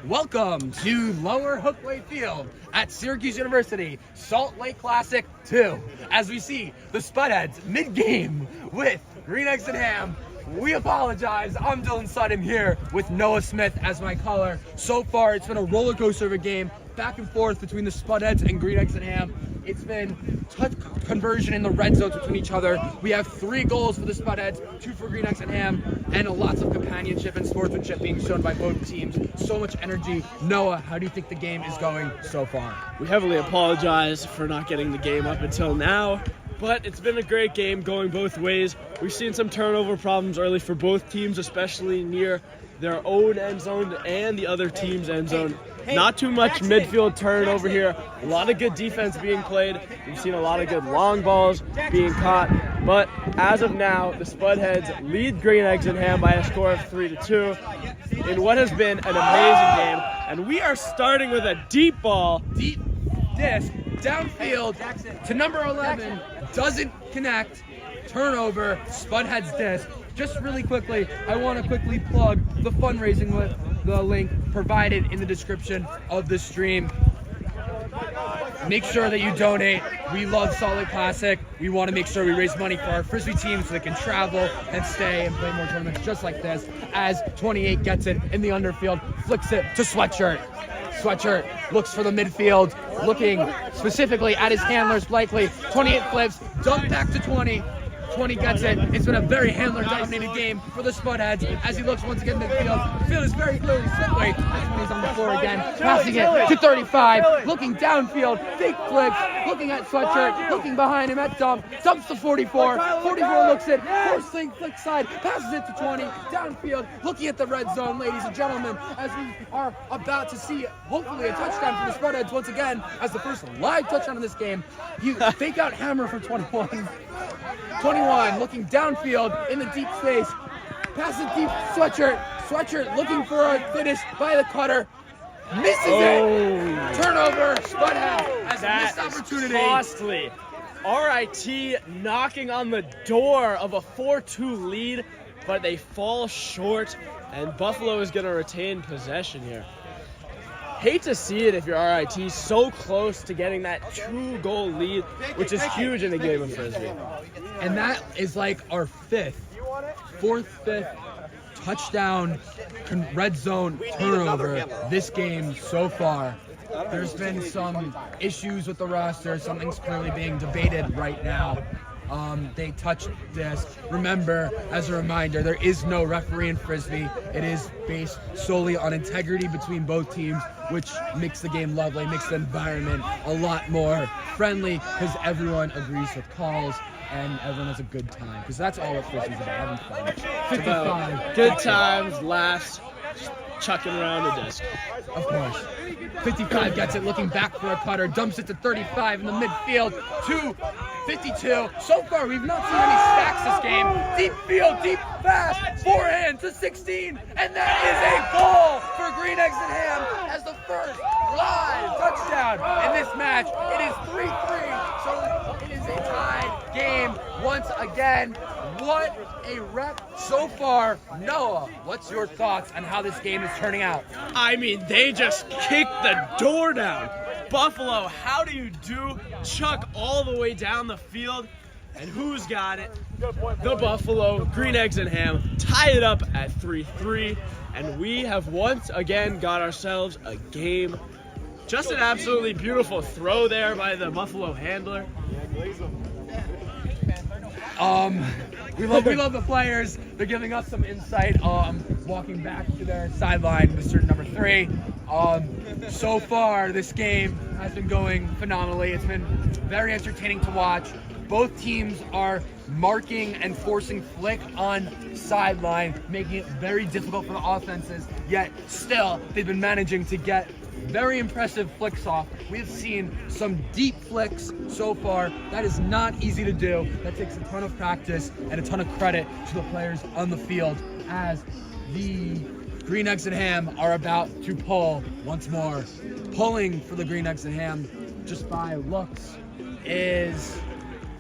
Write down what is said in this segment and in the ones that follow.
Welcome to Lower Hookway Field at Syracuse University, Salt Lake Classic 2. As we see the Spudheads mid-game with Green Eggs and Ham. We apologize. I'm Dylan Sutton here with Noah Smith as my caller. So far, it's been a roller coaster of a game, back and forth between the Spudheads and Green Eggs and Ham. It's been touch conversion in the red zones between each other. We have 3 goals for the Spudheads, 2 for Green Eggs and Ham, and lots of companionship and sportsmanship being shown by both teams. So much energy. Noah, how do you think the game is going so far? We heavily apologize for not getting the game up until now, but it's been a great game going both ways. We've seen some turnover problems early for both teams, especially near their own end zone and the other team's end zone. Not too much midfield turnover here. A lot of good defense being played. We've seen a lot of good long balls being caught. But as of now, the Spudheads lead Green Eggs and Ham by a score of 3-2 in what has been an amazing game. And we are starting with a deep ball. Deep disc downfield to number 11. Doesn't connect. Turnover. Spudheads disc. Just really quickly, I want to quickly plug the fundraising with the link provided in the description of the stream. Make sure that you donate. We love Salt Lake Classic. We want to make sure we raise money for our Frisbee team so they can travel and stay and play more tournaments just like this. As 28 gets it in the underfield, flicks it to Sweatshirt. Sweatshirt looks for the midfield, looking specifically at his handlers, Blakely. 28 flips, dump back to 20. 20 gets it. It's been a very handler-dominated game for the Spudheads as he looks once again midfield. The field is very clearly Slipway. As 20's on the floor again, passing it to 35, looking downfield, fake flips, looking at Sweatshirt, looking behind him at Dump, dumps to 44. 44 looks it, force link, flick side, passes it to 20, downfield, looking at the red zone, ladies and gentlemen, as we are about to see, hopefully, a touchdown for the Spudheads once again as the first live touchdown in this game. You fake out hammer for 21. 21 looking downfield in the deep space. Pass it deep. Sweatshirt looking for a finish by the cutter. Misses it. Turnover. Spudhead has a missed opportunity. Costly. RIT knocking on the door of a 4-2 lead, but they fall short, and Buffalo is going to retain possession here. Hate to see it if you're RIT so close to getting that 2-goal lead, which is huge in a game of Frisbee. And that is like our fifth touchdown red zone turnover this game so far. There's been some issues with the roster. Something's clearly being debated right now. They touched this. Remember, as a reminder, there is no referee in Frisbee. It is based solely on integrity between both teams, which makes the game lovely, makes the environment a lot more friendly because everyone agrees with calls and everyone has a good time. Because that's all what Frisbee's about, having fun. 55. Good times, laughs, chucking around the disc. Of course. 55 gets it, looking back for a cutter, dumps it to 35 in the midfield, to 52. So far, we've not seen any stacks this game. Deep field, deep pass, forehand to 16, and that is a goal for Green Eggs and Ham as the first live touchdown in this match. It is 3-3, so it is a tied game once again. What a rep so far. Noah, what's your thoughts on how this game is turning out? I mean, they just kicked the door down. Buffalo, how do you do? Chuck all the way down the field. And who's got it? The Buffalo. Green Eggs and Ham tie it up at 3-3. And we have once again got ourselves a game. Just an absolutely beautiful throw there by the Buffalo handler. We love the players. They're giving us some insight. Walking back to their sideline, Mr. Number 3. So far, this game has been going phenomenally. It's been very entertaining to watch. Both teams are marking and forcing flick on sideline, making it very difficult for the offenses. Yet, still, they've been managing to get very impressive flicks off. We've seen some deep flicks so far. That is not easy to do. That takes a ton of practice and a ton of credit to the players on the field as the Green Eggs and Ham are about to pull once more. Pulling for the Green Eggs and Ham just by looks is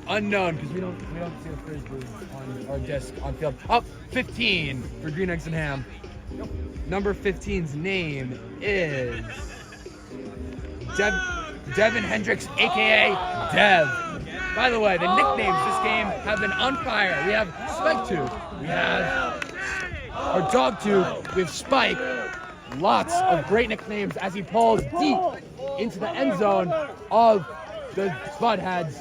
unknown because we don't see a Frisbee on our disc on field. Up 15 for Green Eggs and Ham. number 15's name is Devin Hendricks, aka Dev. By the way, the nicknames this game have been on fire. We have Spike Tooth, we have our Dog Tooth, we have Spike. Lots of great nicknames as he pulls deep into the end zone of the Spudheads.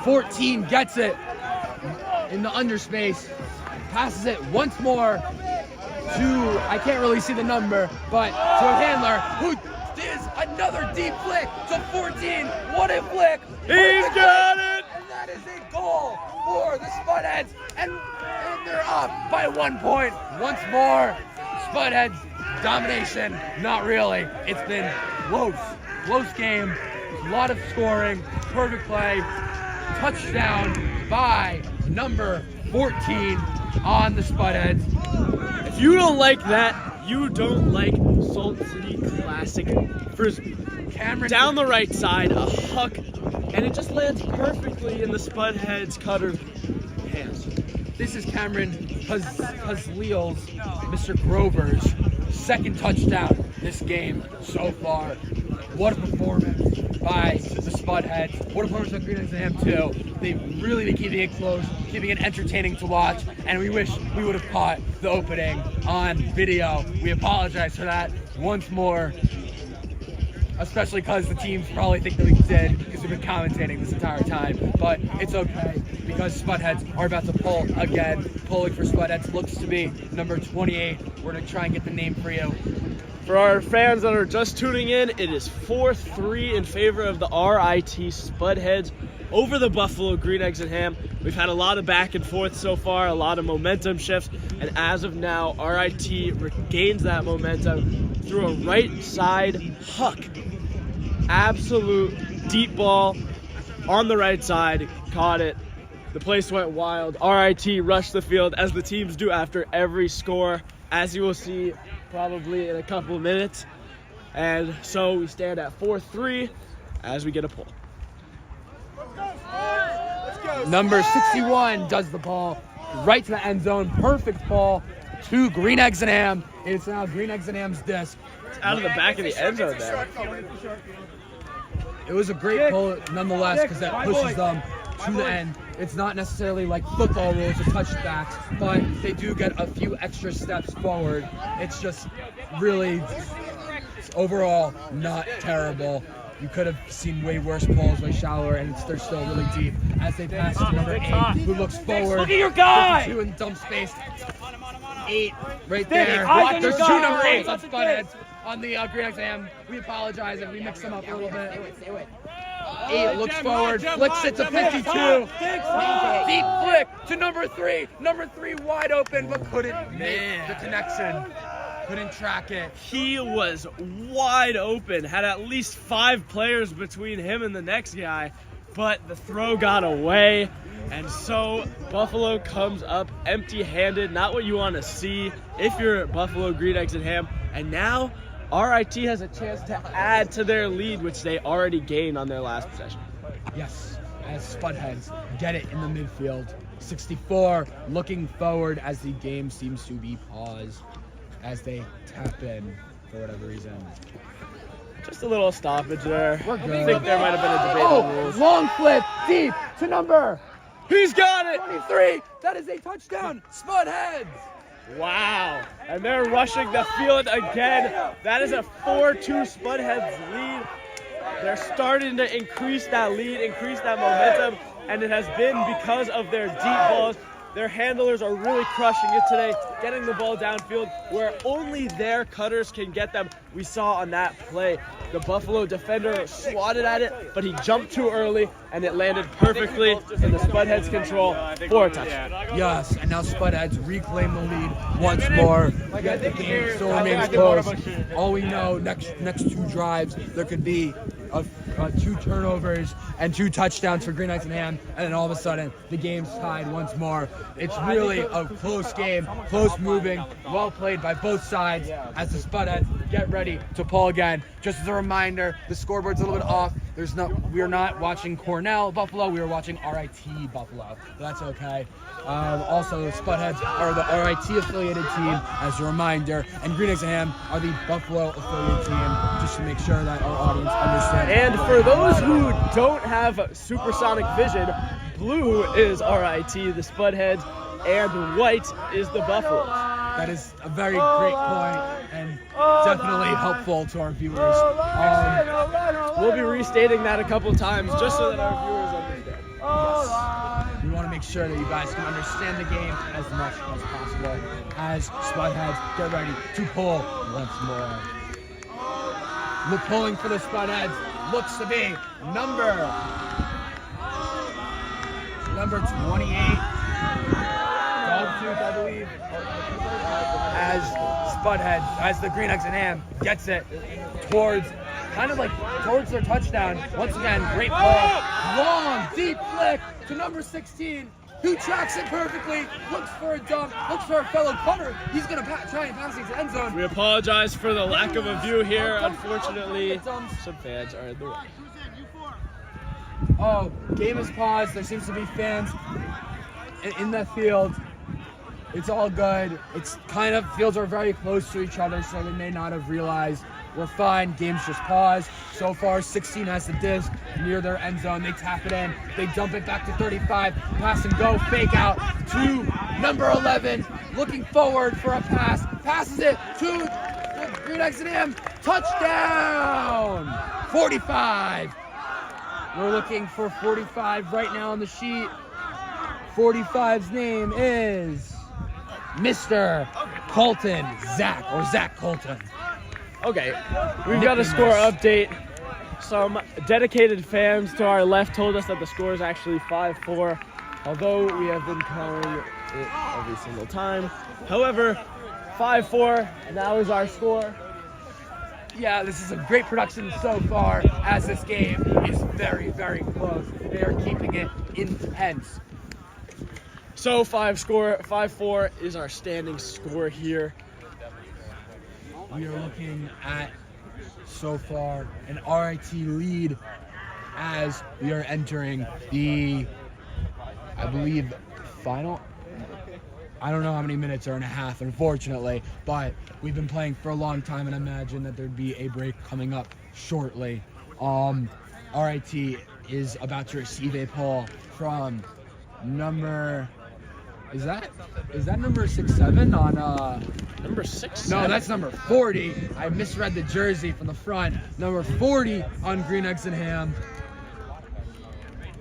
14 gets it in the underspace, passes it once more to, I can't really see the number, but to a handler who does another deep flick to 14. What a flick! He's got it! And that is a goal for the Spudheads, and they're up by 1 point. Once more, Spudheads domination. Not really. It's been close game. A lot of scoring, perfect play, touchdown by number 14 on the Spudheads. If you don't like that, you don't like Salt City Classic Frisbee. Cameron Down the right side, a huck, and it just lands perfectly in the Spudheads cutter's hands. This is Cameron Pazliel's, Mr. Grover's second touchdown this game so far. What a performance by the Spudheads. What a performance by Green Exam too. They've really been keeping it close, keeping it entertaining to watch, and we wish we would have caught the opening on video. We apologize for that once more, especially because the teams probably think that we did because we've been commentating this entire time. But it's okay because Spudheads are about to pull again. Pulling for Spudheads looks to be number 28. We're going to try and get the name for you. For our fans that are just tuning in, it is 4-3 in favor of the RIT Spudheads over the Buffalo Green Eggs and Ham. We've had a lot of back and forth so far, a lot of momentum shifts, and as of now, RIT regains that momentum through a right side huck. Absolute deep ball on the right side, caught it. The place went wild. RIT rushed the field as the teams do after every score, as you will see probably in a couple of minutes. And so we stand at 4-3 as we get a pull. Number 61 does the ball right to the end zone. Perfect ball to Green Eggs and Ham. It's now Green Eggs and Ham's disc. It's out of the back of the end zone there. It was a great pull nonetheless because that pushes them to the end. It's not necessarily like football rules or touchbacks, but they do get a few extra steps forward. It's just really, overall, not terrible. You could have seen way worse pulls, way shallower, and they're still really deep as they pass to number 8, who looks forward. Look at your guy! 52 in dump space. 8 right there. There's 2 number 8s on Spudheads on the Green Eggs and Ham. We apologize if we mix them up a little bit. 8 looks forward, flicks it to 52. Deep flick to number 3. Number 3 wide open, but couldn't make the connection. Couldn't track it. He was wide open, had at least 5 players between him and the next guy, but the throw got away. And so Buffalo comes up empty-handed, not what you want to see if you're Buffalo Green Eggs and Ham. And now RIT has a chance to add to their lead, which they already gained on their last possession. Yes, as Spudheads get it in the midfield. 64 looking forward as the game seems to be paused as they tap in for whatever reason. Just a little stoppage there. We're I good. think there might have been a debate on the rules. Long flip deep to number He's got it! 23. That is a touchdown. Spudheads. Wow. And they're rushing the field again. That is a 4-2 Spudheads lead. They're starting to increase that lead, increase that momentum, and it has been because of their deep balls. Their handlers are really crushing it today, getting the ball downfield where only their cutters can get them. We saw on that play, the Buffalo defender swatted at it, but he jumped too early, and it landed perfectly in the Spudheads' control for a touchdown. Yes, and now Spudheads reclaim the lead once more. Yet the game still remains close. All we know, next 2 drives, there could be 2 turnovers and 2 touchdowns for Green Eggs and Ham, and then all of a sudden the game's tied once more. It's really a close game, close moving, well played by both sides as the Spudheads get ready to pull again. Just as a reminder, the scoreboard's a little bit off. we are not watching Cornell Buffalo. We are watching RIT Buffalo. That's okay. Also, the Spudheads are the RIT affiliated team, as a reminder, and Green Eggs and Ham are the Buffalo affiliated team, just to make sure that our audience understands. And for those who don't have supersonic vision, blue is RIT, the Spudheads, and white is the Buffalo. That is a very great point and definitely helpful to our viewers. We'll be restating that a couple times just so that our viewers understand. Yes. We want to make sure that you guys can understand the game as much as possible as Spudheads get ready to pull once more. The pulling for the Spudheads looks to be number 28. Dogtooth, I believe. As the Green Eggs and Ham gets it towards their touchdown. Once again, great ball. Long, deep flick to number 16, who tracks it perfectly, looks for a dunk, looks for a fellow punter. He's going to try and pass into the end zone. We apologize for the lack of a view here. Unfortunately, some fans are in the way. Oh, game is paused. There seems to be fans in the field. It's all good. It's kind of, fields are very close to each other, so they may not have realized. We're fine. Game's just paused. So far, 16 has the disc near their end zone. They tap it in. They dump it back to 35. Pass and go. Fake out to number 11. Looking forward for a pass. Passes it to the Green Eggs and Ham. Touchdown! 45. We're looking for 45 right now on the sheet. 45's name is Mr. Colton Zach Colton. Okay, we've got a score update. Some dedicated fans to our left told us that the score is actually 5-4, although we have been calling it every single time. However, 5-4 now is our score. Yeah, this is a great production so far, as this game is very, very close. They are keeping it intense. So 5-4 is our standing score here. We are looking at, so far, an RIT lead as we are entering the, I believe, final. I don't know how many minutes are in a half, unfortunately, but we've been playing for a long time, and I imagine that there'd be a break coming up shortly. RIT is about to receive a pull from number. Is that number 6'7" on number 6? No, that's number 40. I misread the jersey from the front. Number 40 on Green Eggs and Ham.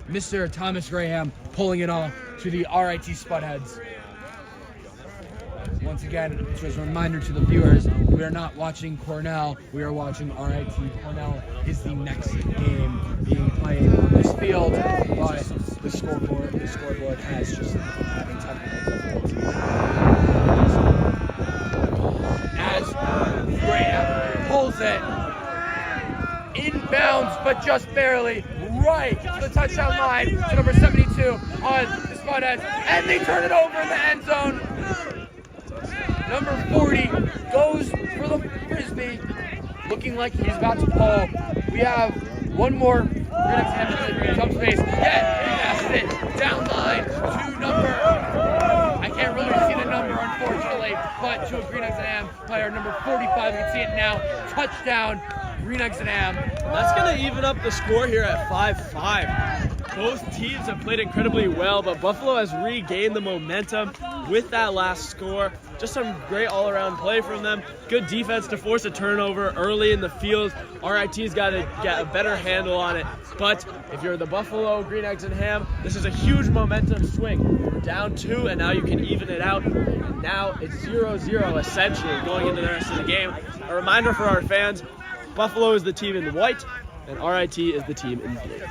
Mr. Thomas Graham pulling it off to the RIT Spudheads. Once again, just a reminder to the viewers, we are not watching Cornell, we are watching RIT. Cornell is the next game being played on this field, but the scoreboard has just having technical difficulties. As Graham pulls it, inbounds, but just barely, right to the touchdown line, to number 72 on the Spudheads, and they turn it over in the end zone. Number 40 goes for the frisbee, looking like he's about to pull. We have one more jump space. Yeah, he passes it down line to number. I can't really see the number, unfortunately, but to a Green Eggs and Ham player, number 45. You can see it now. Touchdown, Green Eggs and Ham. That's going to even up the score here at 5-5. Both teams have played incredibly well, but Buffalo has regained the momentum with that last score. Just some great all-around play from them. Good defense to force a turnover early in the field. RIT's got to get a better handle on it. But if you're the Buffalo Green Eggs and Ham, this is a huge momentum swing. We're down 2, and now you can even it out. And now it's 0-0 essentially going into the rest of the game. A reminder for our fans, Buffalo is the team in white, and RIT is the team in blue.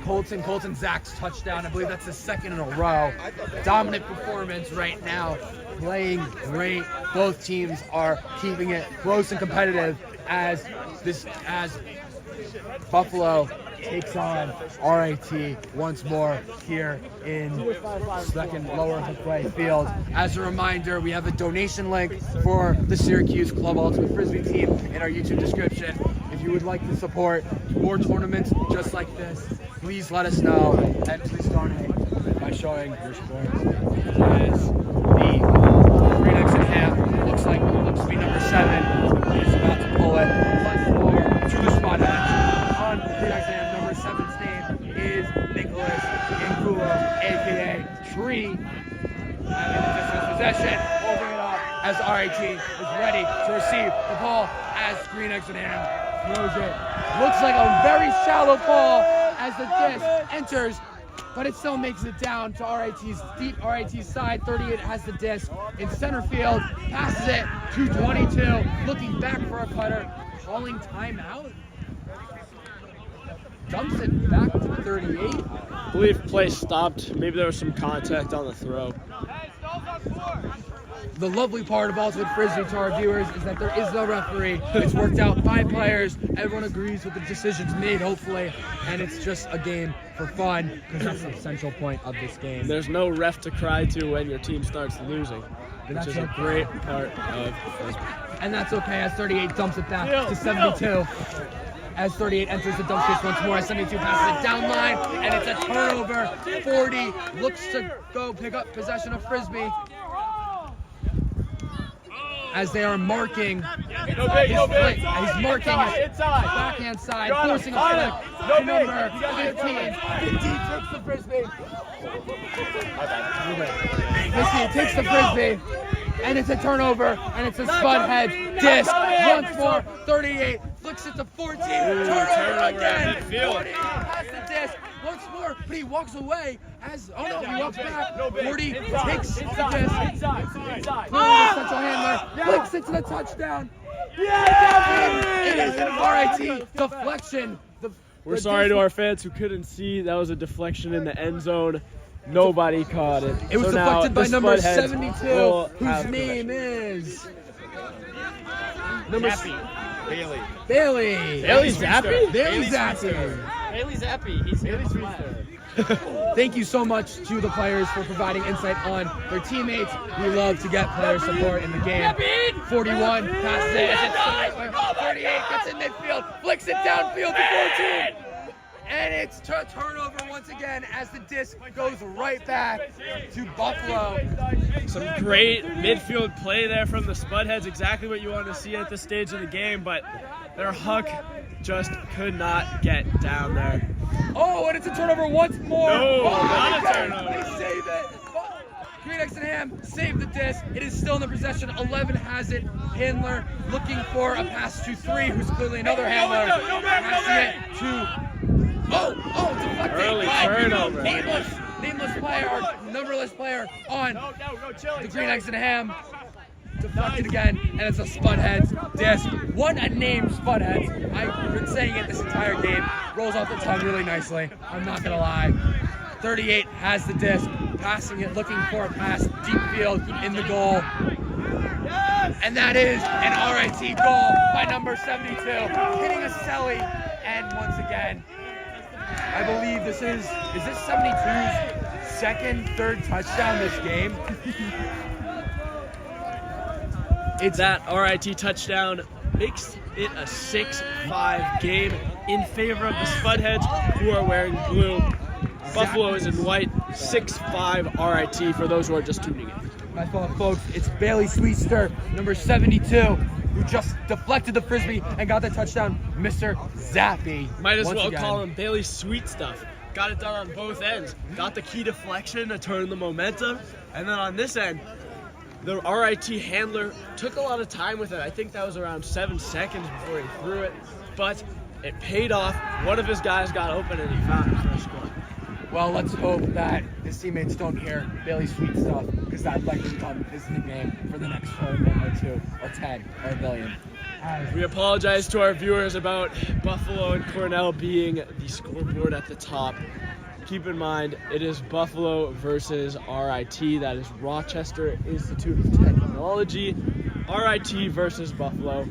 Colton Zach's touchdown. I believe that's his second in a row. Dominant performance right now. Playing great. Both teams are keeping it close and competitive as Buffalo takes on RIT once more here in second lower Hookway Field. As a reminder, we have a donation link for the Syracuse Club Ultimate Frisbee team in our YouTube description. If you would like to support more tournaments just like this, please let us know and please donate by showing your support. As the Green Eggs and Ham looks to be number 7 is about to pull it once more to the spot edge. On Green Eggs and Ham, number 7's name is Nicholas Angulo, aka Tree. And in the distance possession, holding it up as RIT is ready to receive the ball as Green Eggs and Ham throws it. Looks like a very shallow ball as the disc enters, but it still makes it down to RIT's deep RIT's side. 38 has the disc in center field, passes it to 22, looking back for a cutter, calling timeout. Dumps it back to 38. I believe play stopped. Maybe there was some contact on the throw. The lovely part of Ultimate Frisbee to our viewers is that there is no referee. It's worked out by players. Everyone agrees with the decisions made, hopefully, and it's just a game for fun because that's the central point of this game. There's no ref to cry to when your team starts losing, which That's is a okay. great part of Frisbee. And that's okay as 38 dumps it back to 72. As 38 enters the dump space once more, as 72 passes it down line, and it's a turnover. 40 looks to go pick up possession of Frisbee. As they are marking he's marking his backhand side, forcing a flick to number 15. 15 takes the Frisbee. 15 takes the Frisbee, and it's a turnover, and it's a spud head disc. Once more, 38 flicks it to 14. Turnover again. 48 has the disc. Once more, but he walks away as, oh no, he walks back. 40 takes the disc. The central handler flicks it to the touchdown. It is an RIT deflection. We're sorry to our fans who couldn't see. That was a deflection in the end zone. Nobody caught it. It was So now deflected by the number Spudheads 72, will whose have name possession. is number Bailey. Bailey. Bailey Zappi? Bailey Zappi. Bailey Zappi. He's Bailey Thank you so much to the players for providing insight on their teammates. We love to get player support in the game. 41 passes it. It's 38 gets in midfield, flicks it downfield to 14. And it's turnover once again as the disc goes right back to Buffalo. Some great midfield play there from the Spudheads. Exactly what you want to see at this stage of the game, but their Huck just could not get down there. Oh, and it's a turnover once more. No, oh, not a again, turnover. They save it. Green Eggs and Ham save the disc. It is still in the possession. 11 has it. Handler looking for a pass to 3, who's clearly another handler. Passing it to... Oh, deflected. Early turnover. Nameless player, or numberless player on the Green Eggs and Ham. Deflected again, and it's a Spudheads disc. What a name, Spudheads. I've been saying it this entire game. Rolls off the tongue really nicely. I'm not gonna lie. 38 has the disc, passing it, looking for a pass deep field in the goal. And that is an RIT goal by number 72, hitting a celly, and once again, I believe this is this 72's third touchdown this game? It's that RIT touchdown makes it a 6-5 game in favor of the Spudheads, who are wearing blue. Buffalo is in white. 6-5 RIT for those who are just tuning in. My fellow folks, it's Bailey Sweetster, number 72, who just deflected the Frisbee and got the touchdown, Mr. Zappi. Might as Once well again. call him Bailey Sweet Stuff. Got it done on both ends. Got the key deflection to turn the momentum. And then on this end, the RIT handler took a lot of time with it. I think that was around 7 seconds before he threw it. But it paid off. One of his guys got open and he found his first score. Well, let's hope that his teammates don't hear Bailey Sweet Stuff, because that'd likely become his nickname for the next tournament or 2 or 10 or a billion. We apologize to our viewers about Buffalo and Cornell being the scoreboard at the top. Keep in mind, it is Buffalo versus RIT. That is Rochester Institute of Technology. RIT versus Buffalo.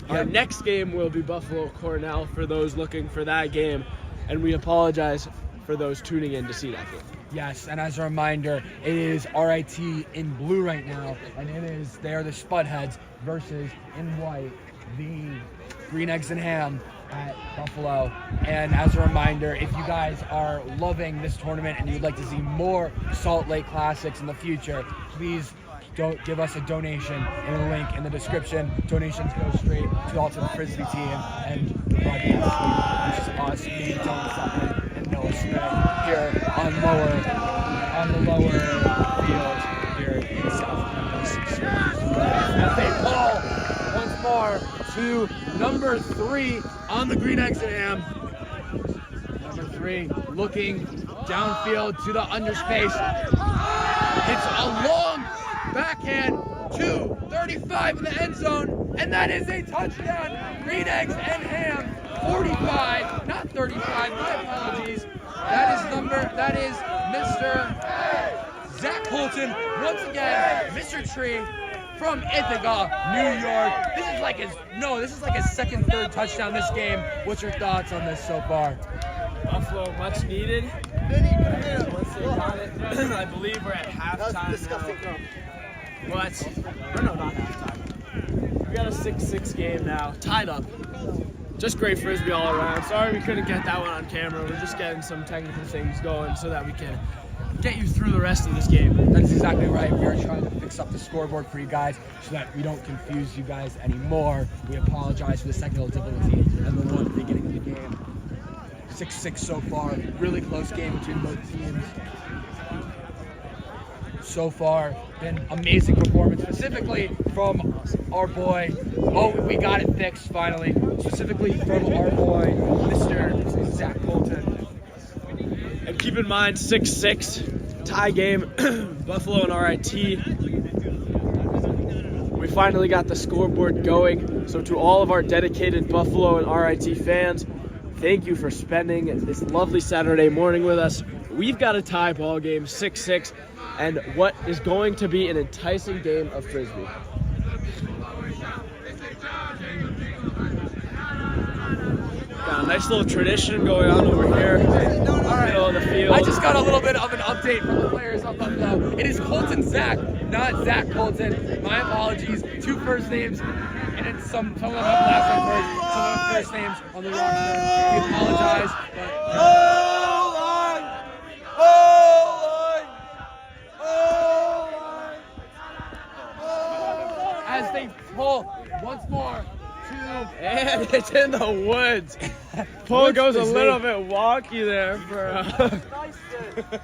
Our next game will be Buffalo Cornell for those looking for that game. And we apologize for those tuning in to see that game. Yes, and as a reminder, it is RIT in blue right now, and they are the Spudheads versus in white, the Green Eggs and Ham. at Buffalo. And as a reminder, if you guys are loving this tournament and you'd like to see more Salt Lake Classics in the future, please don't give us a donation in the link in the description. Donations go straight to the Ultimate Frisbee team and the broadcast, which is us, me, Dylan Sutton, and Noah Smith here on the lower field here in South Campus. As they ball once more to number 3 on the Green Eggs and Ham. Number 3 looking downfield to the underspace. It's a long backhand to 35 in the end zone, and that is a touchdown. Green Eggs and Ham, 45, not 35. My apologies. That is Mr. Zach Colton once again, Mr. Tree from Ithaca, New York. This is like his second, third touchdown this game. What's your thoughts on this so far? Buffalo, much needed. Once they got it, I believe we're at halftime now. But, no, not halftime. We got a 6-6 game now, tied up. Just great Frisbee all around. Sorry we couldn't get that one on camera. We're just getting some technical things going so that we can get you through the rest of this game. That's exactly right. We are trying to fix up the scoreboard for you guys so that we don't confuse you guys anymore. We apologize for the technical difficulty and the one at the beginning of the game. 6-6 so far. Really close game between both teams. So far, been amazing performance, specifically from our boy. Oh, we got it fixed finally. Specifically from our boy, Mr. Zach Colton. And keep in mind, 6-6 tie game, Buffalo and RIT. We finally got the scoreboard going. So to all of our dedicated Buffalo and RIT fans, thank you for spending this lovely Saturday morning with us. We've got a tie ball game, 6-6, and what is going to be an enticing game of Frisbee. Got a nice little tradition going on over here in the middle of the field. I just got a little bit of an update from the players up Buffalo. It is Colton Zach, not Zach Colton. My apologies. 2 first names, and it's some of them have last name first, some of them first names on the roster. We apologize, but as they pull once more to And it's in the woods. Pull goes a little bit wonky there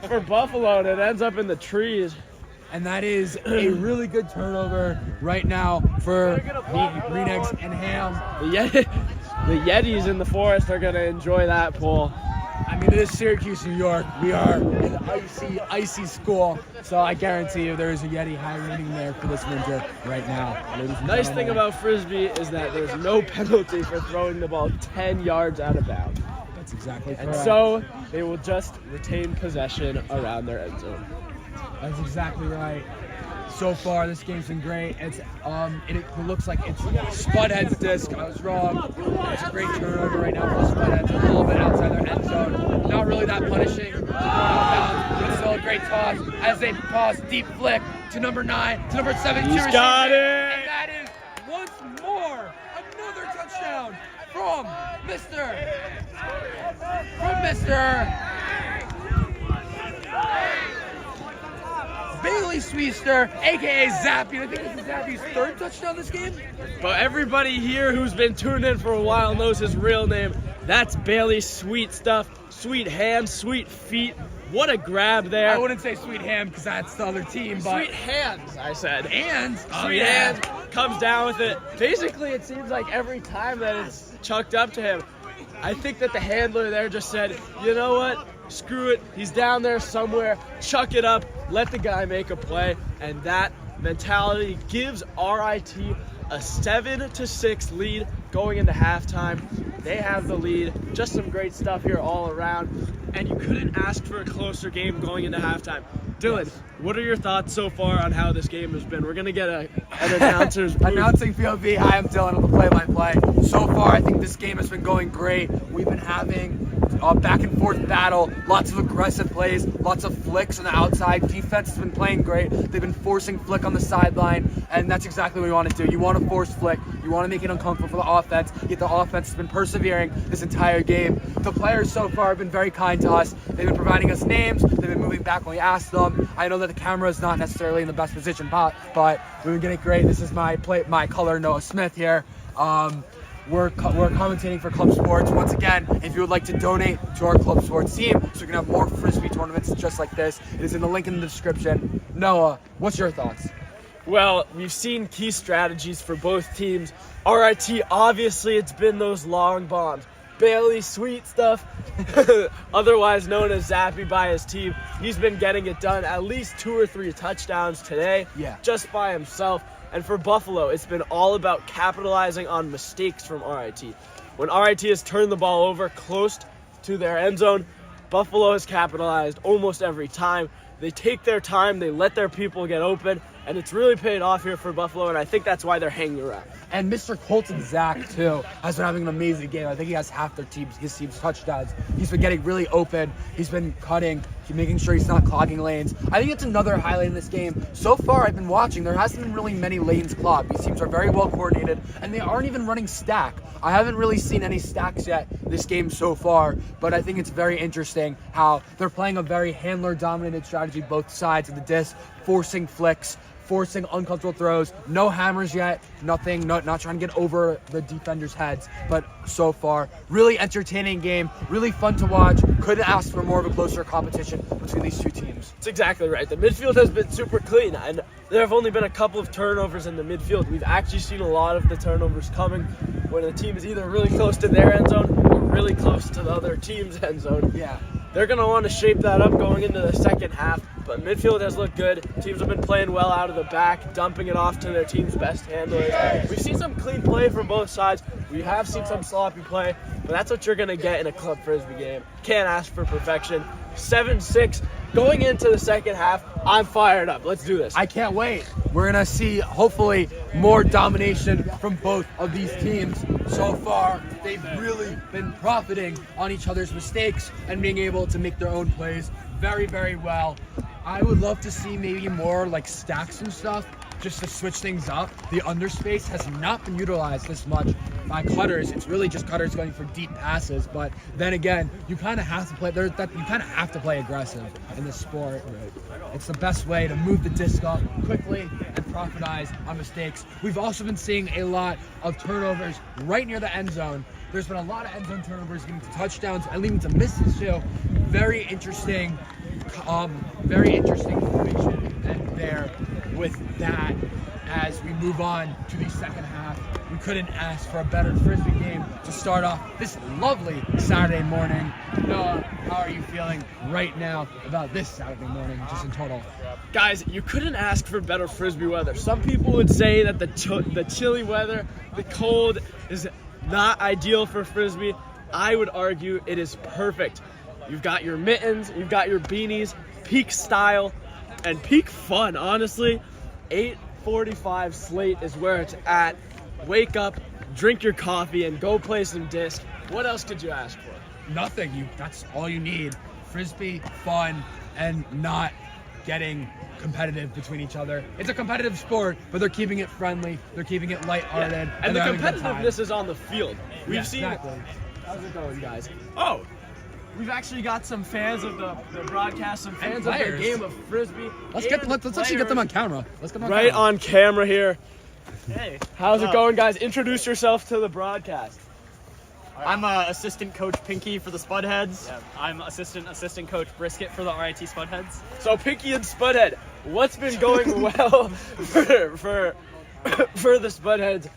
for Buffalo, and it ends up in the trees. and that is a really good turnover right now for the Green Eggs and Ham. The Yetis in the forest are going to enjoy that pull. I mean, it is Syracuse, New York. We are an icy school, so I guarantee you there is a Yeti hiding there for this winter right now. Nice thing about Frisbee is that there's no penalty for throwing the ball 10 yards out of bounds. That's exactly And correct. so they will just retain possession around their end zone. That's exactly right. So far, this game's been great. It looks like it's Spudhead's disc. I was wrong. It's a great turnover right now for the Spudheads. A little bit outside their end zone. Not really that punishing. But still a great toss as they toss deep flick to number 9, to number 7. He's got it. And that is once more another touchdown from Mr. Bailey Sweester, aka Zappy. I think this is Zappy's 3rd touchdown this game. But everybody here who's been tuned in for a while knows his real name. That's Bailey Sweet Stuff, Sweet Hands, Sweet Feet. What a grab there. I wouldn't say Sweet Ham because that's the other team, but Sweet Hands, I said. Hands. Sweet Hands comes down with it. Basically, it seems like every time that it's chucked up to him, I think that the handler there just said, you know what? Screw it. He's down there somewhere. Chuck it up. Let the guy make a play. And that mentality gives RIT a 7-6 lead going into halftime. They have the lead. Just some great stuff here all around. And you couldn't ask for a closer game going into halftime. Dylan, what are your thoughts so far on how this game has been? We're going to get an announcer's booth. Announcing POV. Hi, I'm Dylan on the play-by-play. So far, I think this game has been going great. We've been having back and forth battle, lots of aggressive plays, lots of flicks on the outside. Defense has been playing great. They've been forcing flick on the sideline, and that's exactly what we want to do. You want to force flick. You want to make it uncomfortable for the offense, yet the offense has been persevering this entire game. The players so far have been very kind to us. They've been providing us names. They've been moving back when we asked them. I know that the camera is not necessarily in the best position, but we've been getting great. This is my color, Noah Smith here. We're commentating for Club Sports. Once again, if you would like to donate to our Club Sports team so we can have more Frisbee tournaments just like this, it is in the link in the description. Noah, what's your thoughts? Well, we've seen key strategies for both teams. RIT, obviously, it's been those long bombs. Bailey, sweet stuff, otherwise known as Zappy by his team. He's been getting it done, at least 2 or 3 touchdowns today, just by himself. And for Buffalo, it's been all about capitalizing on mistakes from RIT. When RIT has turned the ball over close to their end zone, Buffalo has capitalized almost every time. They take their time, they let their people get open, and it's really paid off here for Buffalo, and I think that's why they're hanging around. And Mr. Colton Zach, too, has been having an amazing game. I think he has half his team's touchdowns. He's been getting really open. He's been cutting, making sure he's not clogging lanes. I think it's another highlight in this game. So far, I've been watching, there hasn't been really many lanes clogged. These teams are very well coordinated, and they aren't even running stack. I haven't really seen any stacks yet this game so far, but I think it's very interesting how they're playing a very handler-dominated strategy, both sides of the disc, forcing flicks, forcing uncomfortable throws. No hammers yet, nothing, not trying to get over the defenders' heads, but so far, really entertaining game, really fun to watch. Couldn't ask for more of a closer competition between these two teams. That's exactly right. The midfield has been super clean, and there have only been a couple of turnovers in the midfield. We've actually seen a lot of the turnovers coming when a team is either really close to their end zone or really close to the other team's end zone. Yeah. They're going to want to shape that up going into the second half, but midfield has looked good. Teams have been playing well out of the back, dumping it off to their team's best handlers. We've seen some clean play from both sides. We have seen some sloppy play, but that's what you're going to get in a Club Frisbee game. Can't ask for perfection. 7-6 going into the second half. I'm fired up. Let's do this. I can't wait. We're going to see, hopefully, more domination from both of these teams. So far, they've really been profiting on each other's mistakes and being able to make their own plays very, very well. I would love to see maybe more like stacks and stuff just to switch things up. The underspace has not been utilized this much by cutters. It's really just cutters going for deep passes. But then again, you kind of have to play. You kind of have to play aggressive in this sport. It's the best way to move the disc up quickly and profitize on mistakes. We've also been seeing a lot of turnovers right near the end zone. There's been a lot of end zone turnovers leading to touchdowns and leading to misses too. Very interesting information and there with that. As we move on to the second half, we couldn't ask for a better Frisbee game to start off this lovely Saturday morning. Noah, how are you feeling right now about this Saturday morning, just in total? Guys, you couldn't ask for better Frisbee weather. Some people would say that the chilly weather, the cold, is not ideal for Frisbee. I would argue it is perfect. You've got your mittens, you've got your beanies, peak style, and peak fun, honestly. 8:45 slate is where it's at. Wake up, drink your coffee, and go play some disc. What else could you ask for? Nothing. That's all you need. Frisbee, fun, and not getting competitive between each other. It's a competitive sport, but they're keeping it friendly. They're keeping it lighthearted. Yeah. And the competitiveness is on the field. We've seen. Exactly. How's it going, guys? Oh, we've actually got some fans of the broadcast, some fans of the game of Frisbee. Let's actually get them on camera. Let's get them on right camera. on camera here. Hey. How's it going, guys? Introduce yourself to the broadcast. I'm assistant coach Pinky for the Spudheads. Yeah, I'm assistant coach Brisket for the RIT Spudheads. So Pinky and Spudhead, what's been going well for the Spudheads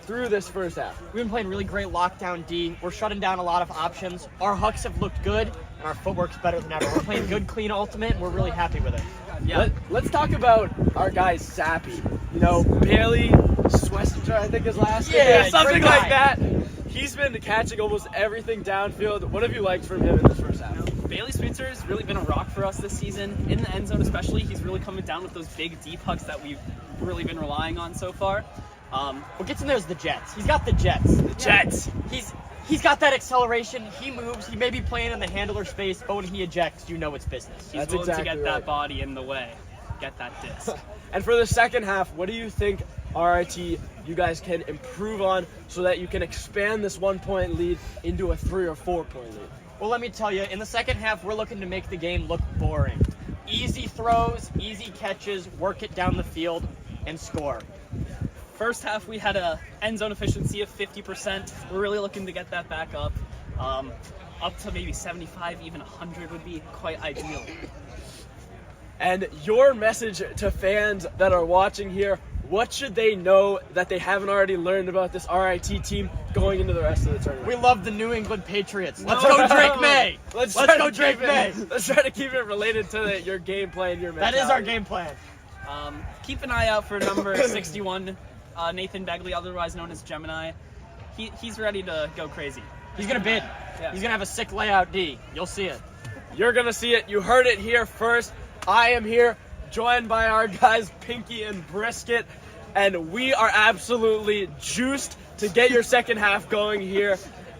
through this first half? We've been playing really great lockdown D. We're shutting down a lot of options. Our hucks have looked good, and our footwork's better than ever. We're playing good, clean ultimate, and we're really happy with it. Yeah. Let's talk about our guy Zappy. You know, Bailey Swester, I think his last name. Yeah, Something great guy. like that. He's been catching almost everything downfield. What have you liked from him in this first half? Bailey Switzer has really been a rock for us this season. In the end zone especially, he's really coming down with those big deep hucks that we've really been relying on so far. What gets in there is the Jets. He's got the Jets. The Jets. He's got that acceleration. He moves. He may be playing in the handler space, but when he ejects, you know it's business. He's willing to get that body in the way, get that disc. And for the second half, what do you think, RIT, you guys can improve on so that you can expand this 1-point lead into a 3 or 4 point lead? Well, let me tell you, in the second half, we're looking to make the game look boring. Easy throws, easy catches, work it down the field, and score. First half, we had a end zone efficiency of 50%. We're really looking to get that back up. Up to maybe 75, even 100 would be quite ideal. And your message to fans that are watching here, what should they know that they haven't already learned about this RIT team going into the rest of the tournament? We love the New England Patriots. Let's go Drake May. Let's go Drake May. Let's try to keep it related to your game plan, your mentality. That is our game plan. Keep an eye out for number 61, Nathan Begley, otherwise known as Gemini. He's ready to go crazy. He's going to bid. Yeah. He's going to have a sick layout D. You'll see it. You're going to see it. You heard it here first. I am here, joined by our guys Pinky and Brisket, and we are absolutely juiced to get your second half going here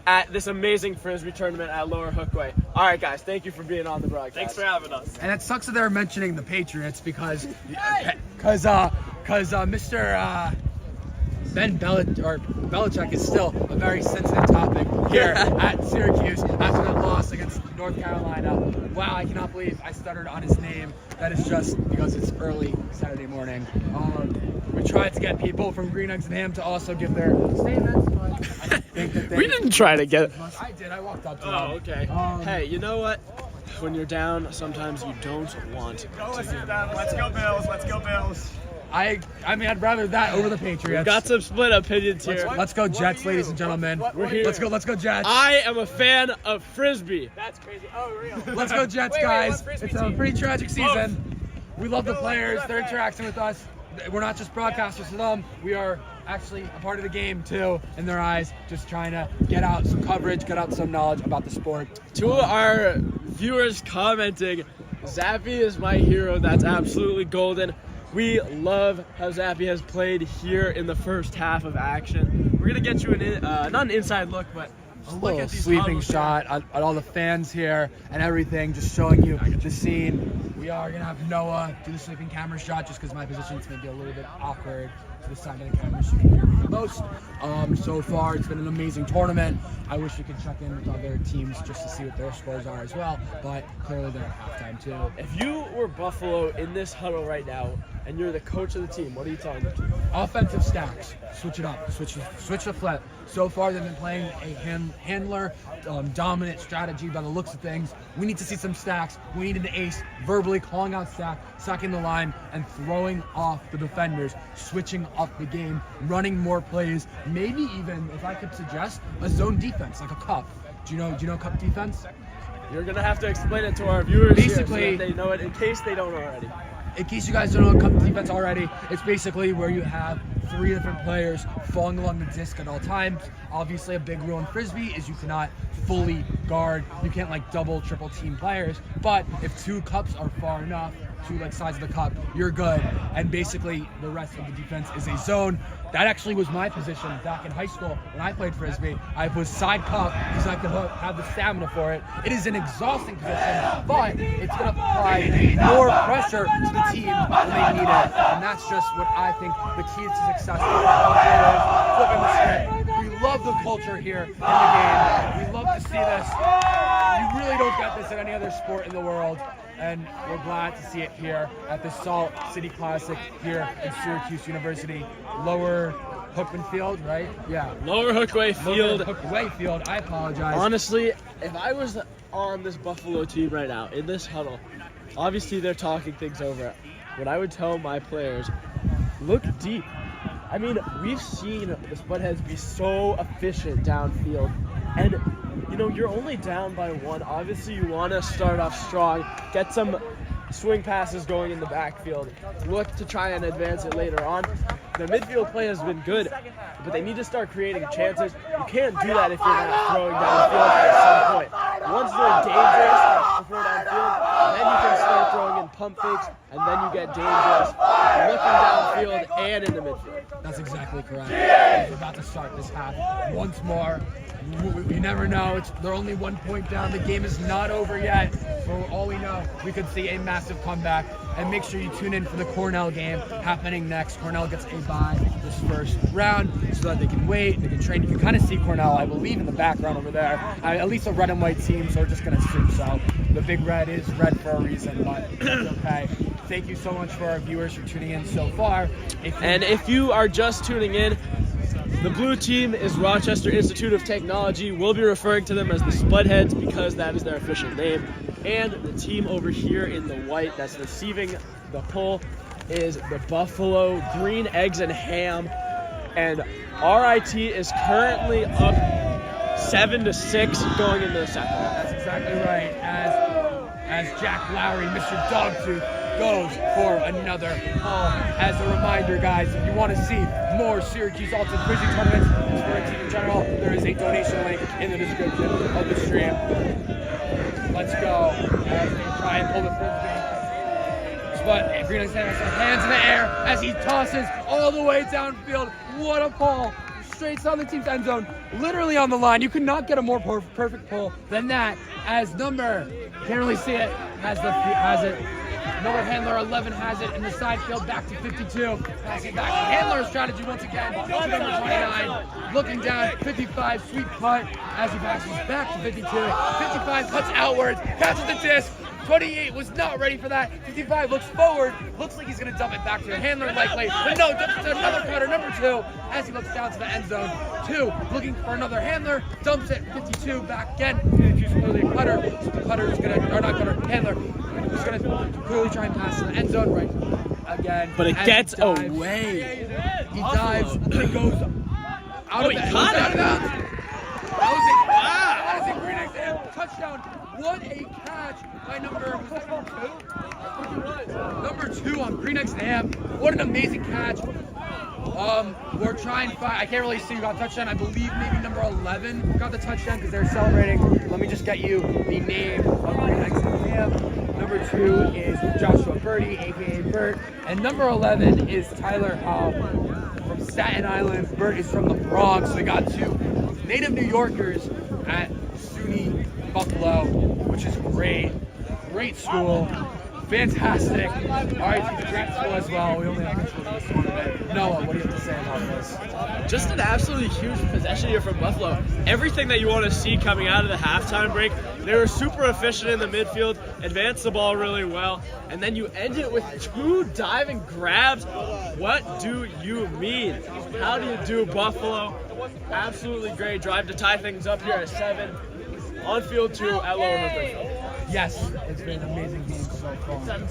at this amazing Frisbee tournament at Lower Hookway. All right, guys, thank you for being on the broadcast. Thanks for having us. And it sucks that they're mentioning the Patriots because Mr. Ben Belichick is still a very sensitive topic here at Syracuse after that loss against North Carolina. Wow, I cannot believe I stuttered on his name. That is just because it's early Saturday morning. We tried to get people from Green Eggs and Ham to also give their statements, but I don't think that they... We didn't try to get... I did. I walked up to them. Oh, okay. Hey, you know what? When you're down, sometimes you don't want to. Let's go Bills. Let's go Bills. I mean, I'd rather that over the Patriots. Got some split opinions here. Let's go Jets, ladies and gentlemen. We're here. Let's go Jets. I am a fan of Frisbee. That's crazy. Oh, real. Let's go Jets, guys. It's a pretty tragic season. We love the players. They're interacting with us. We're not just broadcasters to them. We are actually a part of the game, too, in their eyes, just trying to get out some coverage, get out some knowledge about the sport. To our viewers commenting, Zappy is my hero. That's absolutely golden. We love how Zappy has played here in the first half of action. We're going to get you not an inside look, but A little sweeping shot at all the fans here and everything, just showing you the scene. We are going to have Noah do the sweeping camera shot just because my position's going to be a little bit awkward to the side of the camera so you can hear me the most. So far, it's been an amazing tournament. I wish we could check in with other teams just to see what their scores are as well, but clearly they're at halftime too. If you were Buffalo in this huddle right now and you're the coach of the team, what are you telling the team? Offensive stacks. Switch it up. Switch the flip. So far, they've been playing a handler dominant strategy by the looks of things. We need to see some stacks. We need an ace verbally calling out stack, sacking the line, and throwing off the defenders, switching up the game, running more plays. Maybe even, if I could suggest, a zone defense like a cup. Do you know cup defense? You're gonna have to explain it to our viewers Basically, here so that they know it in case they don't already. In case you guys don't know cup defense already, it's basically where you have 3 different players falling along the disc at all times. Obviously, a big rule in Frisbee is you cannot fully guard. You can't like double, triple team players. But if 2 cups are far enough, 2 like sides of the cup, you're good. And basically, the rest of the defense is a zone. That actually was my position back in high school when I played Frisbee. I was side cup because I could have the stamina for it. It is an exhausting position, but it's going to apply more pressure to the team when they need it. And that's just what I think the key to success is. Flipping the script. We love the culture here in the game. We love to see this. You really don't get this in any other sport in the world. And we're glad to see it here at the Salt City Classic here in Syracuse University. Lower Hookman Field, right? Yeah. Lower Hookway Field. Lower Hookway Field. I apologize. Honestly, if I was on this Buffalo team right now, in this huddle, obviously they're talking things over. What I would tell my players, look deep. I mean, we've seen the Spudheads be so efficient downfield. And, you know, you're only down by 1. Obviously, you want to start off strong, get some swing passes going in the backfield, look to try and advance it later on. The midfield play has been good, but they need to start creating chances. You can't do that if you're not throwing downfield at some point. Once they're dangerous to throw downfield, then you can start throwing in pump fakes, and then you get dangerous looking downfield and in the midfield. That's exactly correct. We're about to start this half once more. You never know. They're only 1 point down. The game is not over yet. For all we know, we could see a massive comeback. And make sure you tune in for the Cornell game happening next. Cornell gets a bye this first round so that they can wait, they can train. You can kind of see Cornell, I believe, in the background over there. At least a red and white team, so we're just going to assume so. The big red is red for a reason, but that's okay. Thank you so much for our viewers for tuning in so far. If you are just tuning in, the blue team is Rochester Institute of Technology. We'll be referring to them as the Spudheads because that is their official name. And the team over here in the white that's receiving the pull is the Buffalo Green Eggs and Ham. And RIT is currently up 7-6 going into the second. That's exactly right. As Jack Lowry, Mr. Dogtooth, goes for another pull. As a reminder, guys, if you want to see more Syracuse Ultimate Frisbee tournaments and for a team in general, there is a donation link in the description of the stream. Let's go as they try and pull the Frisbee. But Green Eggs has hands in the air as he tosses all the way downfield. What a pull! Straight on the team's end zone, literally on the line. You could not get a more perfect pull than that. As can't really see it, has it. Number handler 11 has it in the side field back to 52. Passing back. Handler's strategy once again. Number 29 looking down. 55 sweep punt as he passes back to 52. 55 cuts outwards, catches the disc. 28 was not ready for that. 55 looks forward. Looks like he's going to dump it back to the handler likely. But no, dumps it to another cutter, number 2, as he looks down to the end zone. 2, looking for another handler. Dumps it, 52 back again. 52 is clearly a cutter. So the cutter is going to, or not cutter, handler. He's going to clearly try and pass to the end zone right again. But it gets away. He dives. He goes out of he bounds. caught it. Out of bounds. That was a Green Eggs and touchdown. What a catch by number 2 on Green Eggs and Ham. What an amazing catch. We're trying to find, I can't really see who got a touchdown. I believe maybe number 11 got the touchdown because they're celebrating. Let me just get you the name of Green Eggs and Ham. Number 2 is Joshua Birdie, aka Bert. And number 11 is Tyler Howe from Staten Island. Bert is from the Bronx. We got 2 native New Yorkers at SUNY Buffalo, which is great. Great school. Fantastic. All right, it's a great school as well. We only have a school this tournament. Noah, what do you have to say about this? Just an absolutely huge possession here from Buffalo. Everything that you want to see coming out of the halftime break. They were super efficient in the midfield, advanced the ball really well, and then you end it with 2 diving grabs. What do you mean? How do you do, Buffalo? Absolutely great drive to tie things up here at 7. On field 2 at Lower Hooker. Yes, it's been an amazing game so far. And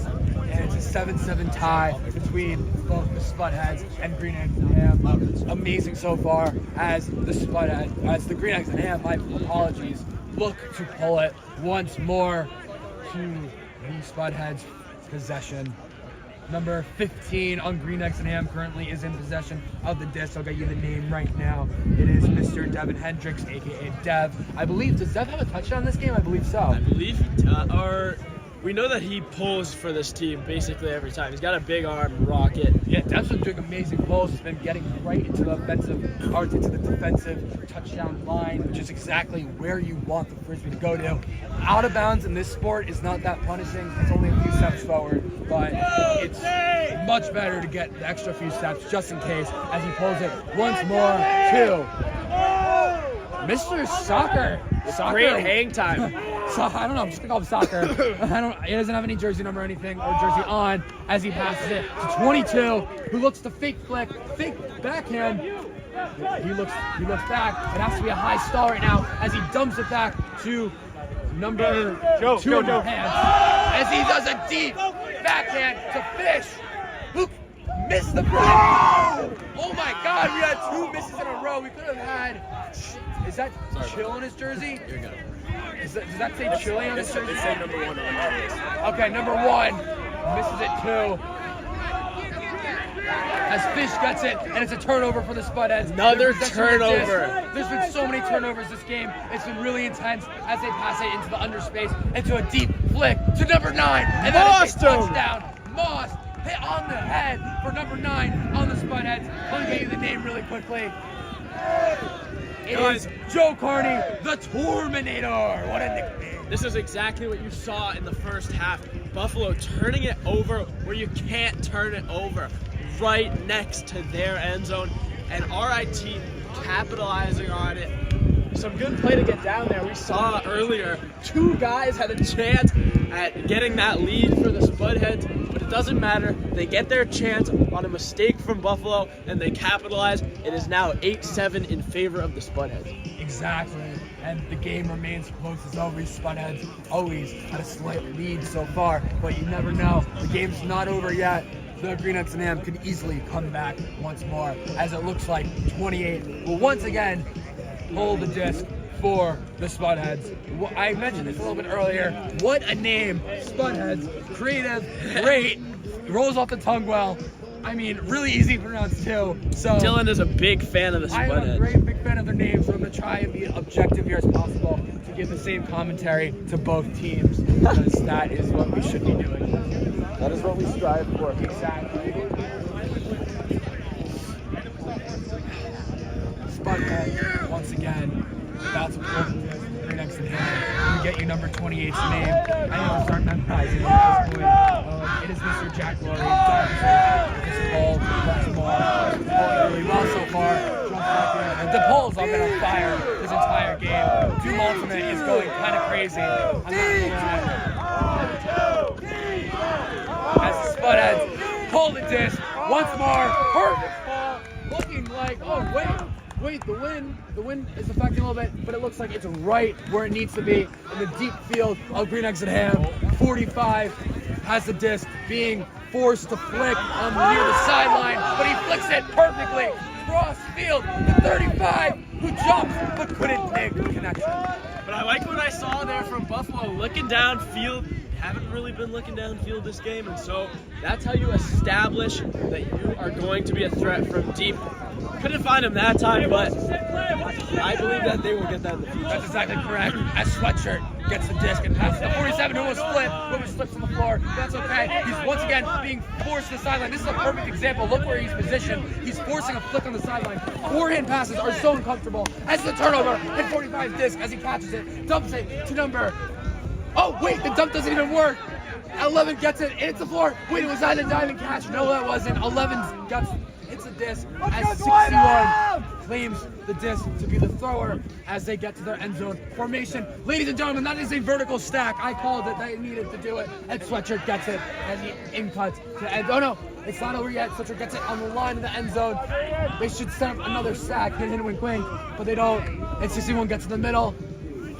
it's a 7-7 tie between both the Spudheads and Green Eggs and Ham. Amazing so far as the Green Eggs and Ham, my apologies, look to pull it once more to the Spudheads' possession. Number 15 on Green Eggs and Ham currently is in possession of the disc. I'll get you the name right now. It is Mr. Devin Hendricks, aka Dev. I believe, does Dev have a touchdown in this game? I believe so. I believe we know that he pulls for this team basically every time. He's got a big arm, rocket. Yeah, Dev's been doing amazing pulls. He's been getting right into the defensive touchdown line, which is exactly where you want the Frisbee to go to. Out of bounds in this sport is not that punishing. It's only a few steps forward, but it's much better to get the extra few steps just in case as he pulls it once more to Mr. Soccer. Great hang time. I don't know, I'm just gonna call him Soccer. He doesn't have any jersey number or anything, or jersey on, as he passes it to 22, who looks to fake backhand. He looks back. It has to be a high stall right now as he dumps it back to number 2 in hands. As he does a deep backhand to Fish, who missed the front. Oh my God, we had 2 misses in a row. We could have had. Is that Chill on his jersey? Here we go. Does that say Chili on his jersey? It's say number 1 on the list. Okay, number 1 misses it too. as Fish gets it, and it's a turnover for the Spudheads. Another There's turnover. There's been so many turnovers this game. It's been really intense as they pass it into the underspace, into a deep flick to number 9, and that is a touchdown. Moss hit on the head for number 9 on the Spudheads. Let me get you the name really quickly. It is Joe Carney, the Torminator. What a nickname. This is exactly what you saw in the first half. Buffalo turning it over where you can't turn it over, right next to their end zone, and RIT capitalizing on it. Some good play to get down there. We saw earlier 2 guys had a chance at getting that lead for the Spudheads, but it doesn't matter. They get their chance on a mistake from Buffalo, and they capitalize. It is now 8-7 in favor of the Spudheads. Exactly. And the game remains close as always. Spudheads always had a slight lead so far, but you never know. The game's not over yet. The Green X and Ham could easily come back once more, as it looks like 28 will once again hold the disc for the Spudheads. I mentioned this a little bit earlier. What a name. Spudheads. Creative, great, rolls off the tongue well. I mean, really easy to pronounce too. So Dylan is a big fan of the I am a Spudheads. great big fan of their names, so I'm going to try and be objective here as possible to give the same commentary to both teams, because that is what we should be doing. That is what we strive for. Exactly. Spudhead, once again, about to pull the Green X and Ham. We get you number 28's name. I need to start memorizing it at this point. It is Mr. Jack Lurie. This ball, Baltimore, really well so far. The polls have been on fire this entire game. Doom Ultimate is going kind of crazy. I'm not gonna lie. As the Spudheads pull the disc once more. Perfect ball. Looking like, oh wait, the wind is affecting a little bit, but it looks like it's right where it needs to be in the deep field of Green X and Ham. 45 has the disc, being forced to flick on near the sideline, but he flicks it perfectly cross field to 35, who jumps but couldn't make the connection. But I like what I saw there from Buffalo, looking downfield. Haven't really been looking downfield this game, and so that's how you establish that you are going to be a threat from deep. Couldn't find him that time, but I believe that they will get that in the future. That's exactly correct. As Sweatshirt gets the disc and passes the 47, who will split, who slips on the floor. That's okay. He's once again being forced to the sideline. This is a perfect example. Look where he's positioned. He's forcing a flick on the sideline. Forehand passes are so uncomfortable. As the turnover, and 45's disc as he catches it, dumps it to number. Oh wait, the dump doesn't even work. 11 gets it, and it's the floor. Wait, it was that a diving catch? No, that wasn't. 11 hits the disc as 61 claims the disc to be the thrower as they get to their end zone formation. Ladies and gentlemen, that is a vertical stack. I called it. They needed to do it. And Sweatshirt gets it as he incuts to end. Oh no, it's not over yet. Sweatshirt gets it on the line of the end zone. They should set up another stack. Hit, wink, wink. But they don't. And 61 gets to the middle,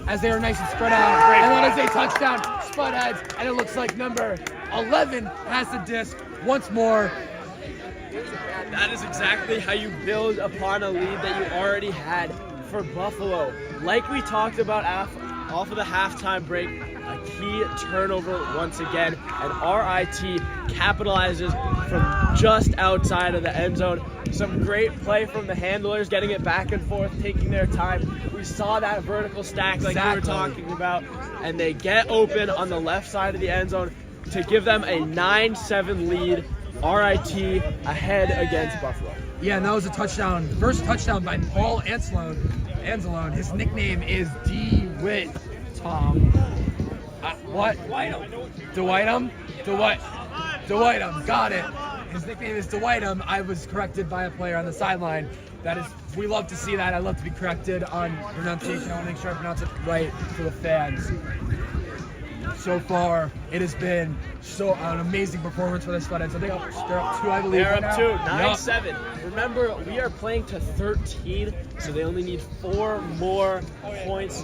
as they are nice and spread out. And that is a touchdown, Spudheads, and it looks like number 11 has the disc once more. That is exactly how you build upon a lead that you already had for Buffalo. Like we talked about off of the halftime break, a key turnover once again, and RIT capitalizes from just outside of the end zone. Some great play from the handlers, getting it back and forth, taking their time. We saw that vertical stack like we were talking about, and they get open on the left side of the end zone to give them a 9-7 lead. RIT ahead against Buffalo. Yeah, and that was a touchdown. First touchdown by Paul Anzalone. His nickname is DeWitt Tom. What? DeWightum? DeWightum. Got it. His nickname is DeWightum. I was corrected by a player on the sideline. We love to see that. I love to be corrected on pronunciation. I want to make sure I pronounce it right for the fans. So far, it has been an amazing performance for the Spudheads. I think they're up 2, I believe. They're right up now. 2, 9-7. Remember, we are playing to 13, so they only need 4 more points.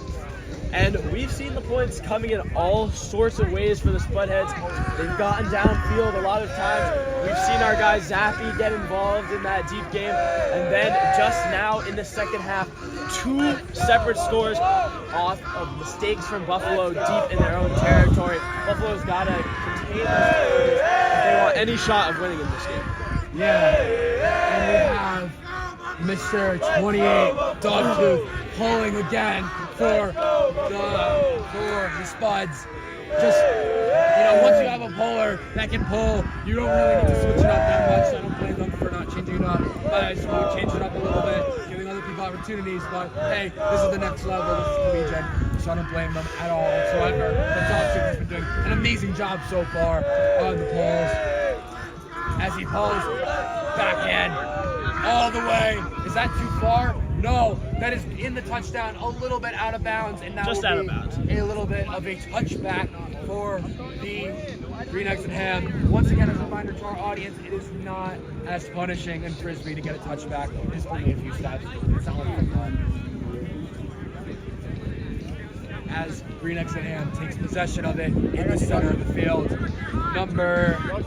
And we've seen the points coming in all sorts of ways for the Spudheads. They've gotten downfield a lot of times. We've seen our guy Zappy get involved in that deep game. And then just now in the second half, 2 separate scores off of mistakes from Buffalo deep in their own territory. Buffalo's got to contain those scores if they want any shot of winning in this game. Yeah, Mr. 28 Dogtooth pulling again for the Spuds. Just, once you have a puller that can pull, you don't really need to switch it up that much. I don't blame them for not changing it up. But I just want to change it up a little bit, giving other people opportunities. But hey, this is the next level. This is collegiate, so I don't blame them at all whatsoever. The Dogtooth has been doing an amazing job so far on the pulls. As he pulls back in all the way. Is that too far? No, that is in the touchdown, a little bit out of bounds, and that Just will out of be bounds. a little bit of a touchback for the Green Eggs and Ham. Once again, as a reminder to our audience, it is not as punishing in Frisbee to get a touchback. It is only a few steps. It's not like football. As Green Eggs and Ham takes possession of it in the center of the field. Number, I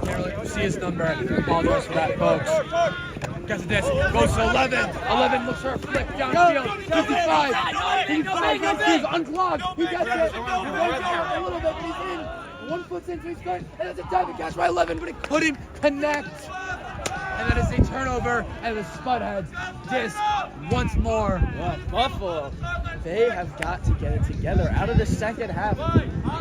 can't really see his number. I apologize for that, folks. Gets this, goes to 11. 11 looks for a flick downfield. 55. 55 he's unclogged. He gets it. He goes out a little bit, but he's in. 1 foot's in, so he's good. And that's a diving catch by 11, but he couldn't connect. And that is a turnover, and the Spudheads disc once more. Well, Buffalo, they have got to get it together. Out of the second half,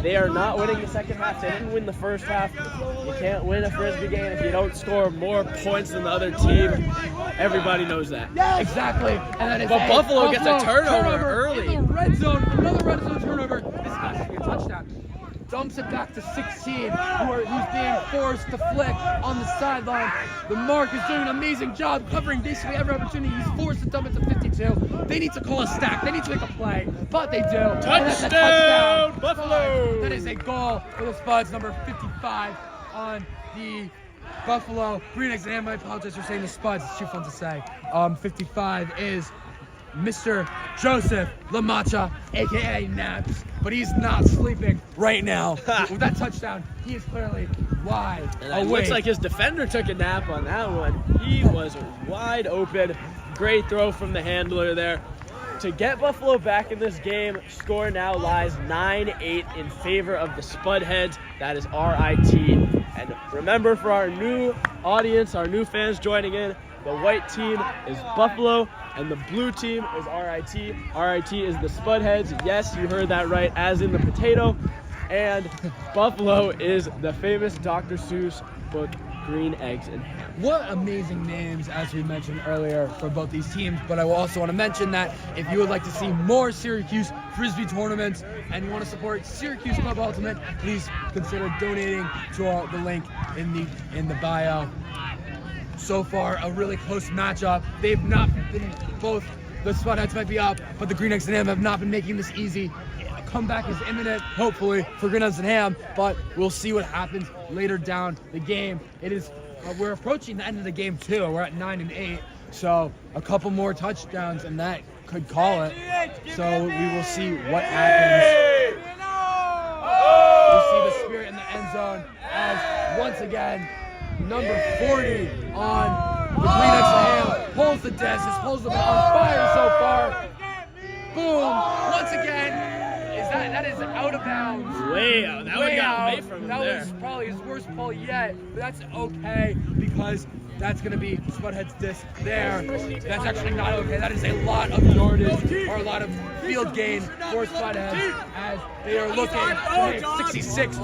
they are not winning the second half. They didn't win the first half. You can't win a Frisbee game if you don't score more points than the other team. Everybody knows that. Exactly. And that is But Buffalo gets a turnover early. In the red zone, another red zone turnover. This has to be a touchdown. Dumps it back to 16, who's being forced to flick on the sideline. The mark is doing an amazing job covering basically every opportunity. He's forced to dump it to 52. They need to call a stack. They need to make a play, but they do. And that's a touchdown, Buffalo! That is a goal for the Spuds, number 55 on the Buffalo Green Eggs and Ham. I apologize for saying the Spuds. It's too fun to say. 55 is Mr. Joseph LaMacha, aka Naps, but he's not sleeping right now. With that touchdown, he is clearly wide And it awake. looks like his defender took a nap on that one. He was wide open. Great throw from the handler there. To get Buffalo back in this game, score now lies 9-8 in favor of the Spudheads. That is RIT. And remember, for our new audience, our new fans joining in, the white team is Buffalo, and the blue team is RIT. RIT is the Spudheads. Yes, you heard that right, as in the potato. And Buffalo is the famous Dr. Seuss book, Green Eggs and Ham. What amazing names, as we mentioned earlier, for both these teams. But I will also want to mention that if you would like to see more Syracuse Frisbee tournaments and you want to support Syracuse Club Ultimate, please consider donating to the link in the bio. So far, a really close matchup. They've not been, both the Spudheads might be up, but the Green Eggs and Ham have not been making this easy. A comeback is imminent, hopefully, for Green Eggs and Ham, but we'll see what happens later down the game. It is, we're approaching the end of the game too. We're at 9-8, so a couple more touchdowns and that could call it. So we will see what happens. We'll see the spirit in the end zone as once again, number 40 on the Green Eggs and Ham pulls the disc. His pulls have been on fire so far. Boom! Once again, that is out of bounds. Way out. That one got away from him That there. was probably his worst pull yet, but that's okay because that's going to be Spudhead's disc there. That's actually not okay. That is a lot of yardage or a lot of field gain for Spudheads as they are looking to make 66.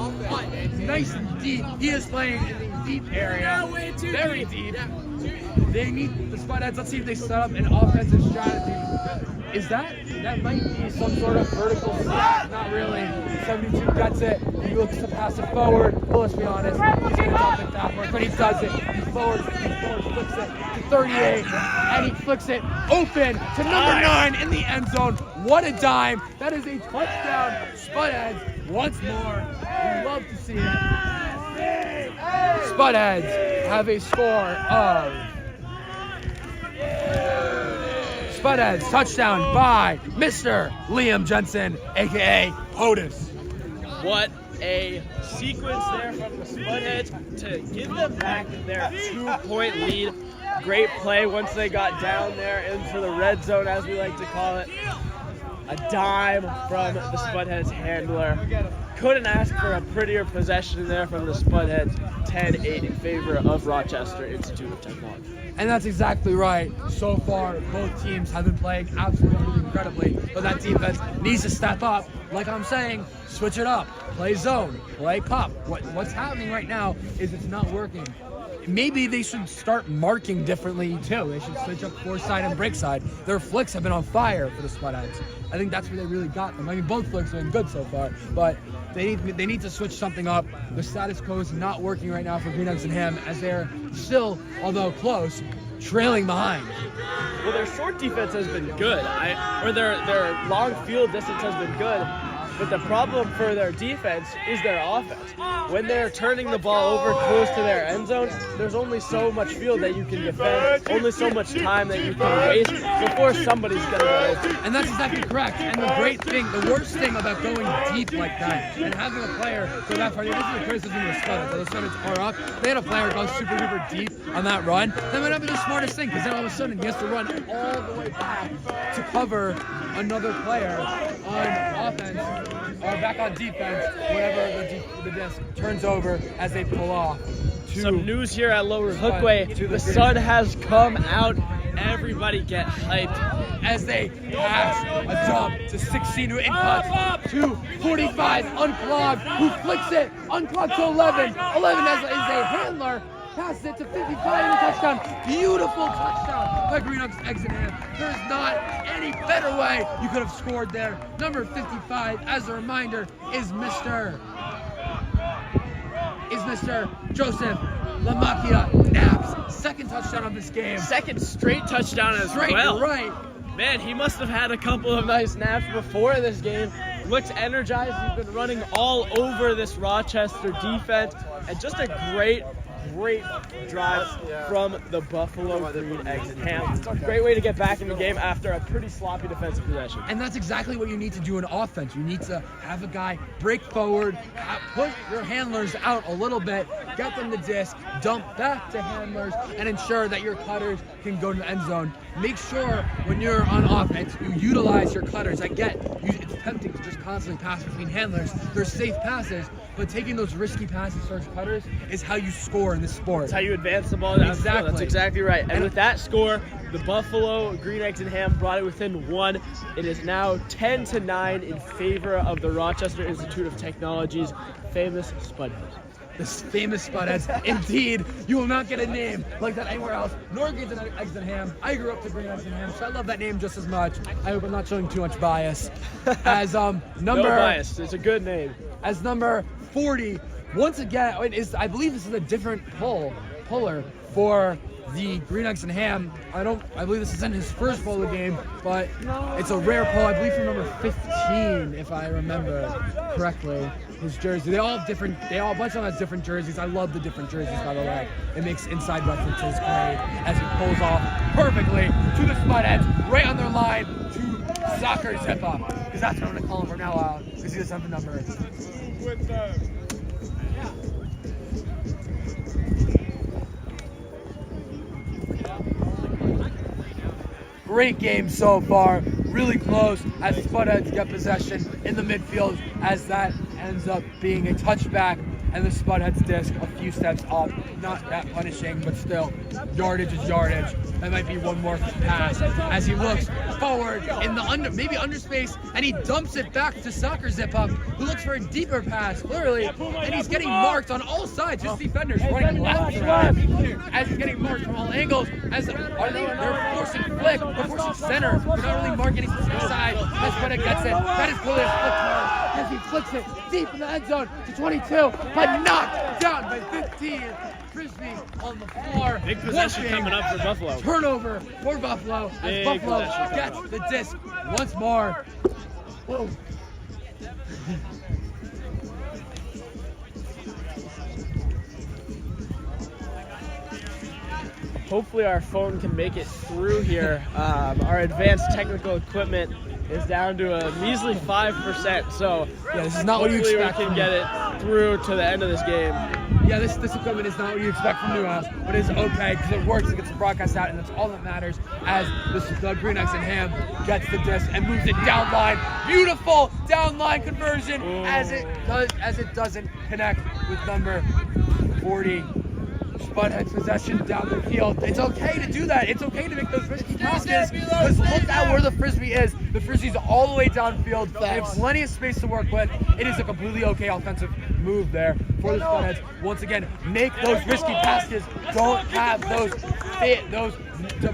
Nice and deep. He is playing in the deep area. Very deep. They need the Spudheads. Let's see if they set up an offensive strategy. Is that might be some sort of vertical sweep? Not really. 72 gets it. He looks to pass it forward. Well, let's be honest. He's going to dump it backward, but he does it. He forward flicks it to 38, and he flicks it open to number 9 in the end zone. What a dime. That is a touchdown. Spudheads once more. We love to see it. Spudheads have a score of Spudheads touchdown by Mr. Liam Jensen, aka POTUS. What a sequence there from the Spudheads to give them back their 2-point lead. Great play once they got down there into the red zone, as we like to call it. A dime from the Spudheads handler. couldn't ask for a prettier possession there from the Spudheads. 10-8 in favor of Rochester Institute of Technology. And that's exactly right. So far, both teams have been playing absolutely incredibly, but that defense needs to step up. Like I'm saying, switch it up. Play zone, play cup. What's happening right now is it's not working. Maybe they should start marking differently too. They should switch up four side and break side. Their flicks have been on fire for the Spudheads. I think that's where they really got them. I mean, both flicks have been good so far, but they need to switch something up. The status quo is not working right now for Green Eggs and Ham, as they're still, although close, trailing behind. Well, their short defense has been good, or their long field distance has been good. But the problem for their defense is their offense. When they're turning the ball over close to their end zone, there's only so much field that you can defend, only so much time that you can waste before somebody's going to go open. And that's exactly correct. And the worst thing about going deep like that and having a player go that far, this is the criticism of the Spudheads. So the Spudheads are up. They had a player go super duper deep on that run. That might not be the smartest thing, because then all of a sudden he has to run all the way back to cover another player on offense. Or back on defense whenever the disc turns over as they pull off. Some news here at Lower Hookway. The sun has come out. Everybody get hyped. As they pass a jump to 16 who incuts to 45 unclogged, who flicks it, unclogged to 11. 11 is a handler. Passes it to 55 and a touchdown. Beautiful touchdown by Green Eggs and Ham. There's not any better way you could have scored there. Number 55, as a reminder, is Mr. Joseph Lamacchia Naps. Second touchdown of this game. Second straight touchdown as well. Right. Man, he must have had a couple of nice naps before this game. Looks energized. He's been running all over this Rochester defense. And just a great drive from the Buffalo Green Eggs and Ham. It's a great way to get back in the game after a pretty sloppy defensive possession. And that's exactly what you need to do in offense. You need to have a guy break forward, push your handlers out a little bit, get them the disc, dump back to handlers, and ensure that your cutters can go to the end zone. Make sure when you're on offense, you utilize your cutters. It's tempting to just constantly pass between handlers. They're safe passes, but taking those risky passes towards cutters is how you score in this sport. That's how you advance the ball down the field. That's exactly right. And with that score, the Buffalo Green Eggs and Ham brought it within one. It is now 10-9 in favor of the Rochester Institute of Technology's famous Spudheads. This famous Spudheads. Indeed, you will not get a name like that anywhere else, nor Green Eggs and Ham. I grew up to Green Eggs and Ham, so I love that name just as much. I hope I'm not showing too much bias. As No bias. It's a good name. As number 40, once again, I believe this is a different puller for the Green Eggs and Ham. I believe this isn't his first bowler game, but it's a rare pull. I believe from number 15, if I remember correctly, his jersey. A bunch of them has different jerseys. I love the different jerseys, by the way. It makes inside references great as he pulls off perfectly to the Spudheads, right on their line to Soccer Zip Up, because that's what I'm gonna call him from now on, because he doesn't have the number. Great game so far, really close as Spudheads get possession in the midfield, as that ends up being a touchback, and the Spudheads disc a few steps up. Not that punishing, but still, yardage is yardage. That might be one more pass as he looks forward in the maybe under space, and he dumps it back to Soccer Zip Up, who looks for a deeper pass, clearly, and he's getting marked on all sides. His defenders running left to right as he's getting marked from all angles. They're forcing flick, they're forcing center. They're not really marking any specific side. As Spudhead gets it, that is clearly a flick mark as he flicks it deep in the end zone to 22, but knocked down by 15. Frisbee on the floor. Big possession coming up for Buffalo. Turnover for Buffalo as Buffalo gets the disc once more. Whoa. Hopefully our phone can make it through here. Our advanced technical equipment is down to a measly 5%. So yeah, this is not what you expect. expect. We can get it through to the end of this game. Yeah, this equipment is not what you expect from Newhouse, but it's okay because it works. It gets the broadcast out, and that's all that matters. As the Green Eggs and Ham gets the disc and moves it down line. Beautiful down line conversion as it doesn't connect with number 40. Spudhead's possession down the field. It's okay to do that. It's okay to make those risky passes because look at where the frisbee is. The frisbee's all the way downfield. They have plenty of space to work with. It is a completely okay offensive move there for the Spudheads. Once again, make those risky passes. Don't have those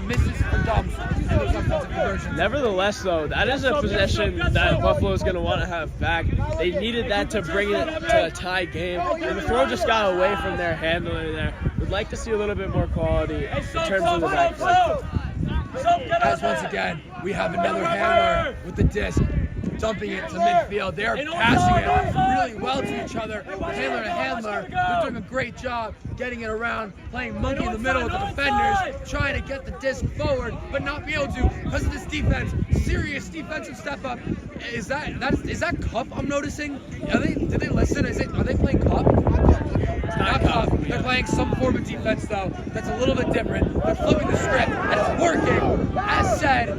misses or dumps and those offensive conversions. Nevertheless, though, that is a possession that Buffalo is going to want to have back. They needed that to bring it to a tie game, and the throw just got away from their handler there. Would like to see a little bit more quality in terms of the backfield. As once again, we have another handler with the disc, dumping it to midfield. They're passing it really well to each other, handler to handler. They're doing a great job getting it around, playing monkey in the middle with the defenders, trying to get the disc forward, but not be able to because of this defense. Serious defensive step up. Is that Cup I'm noticing? Did they listen? Are they playing Cup? Not Cup. They're playing some form of defense though. That's a little bit different. They're flipping the script and it's working. As said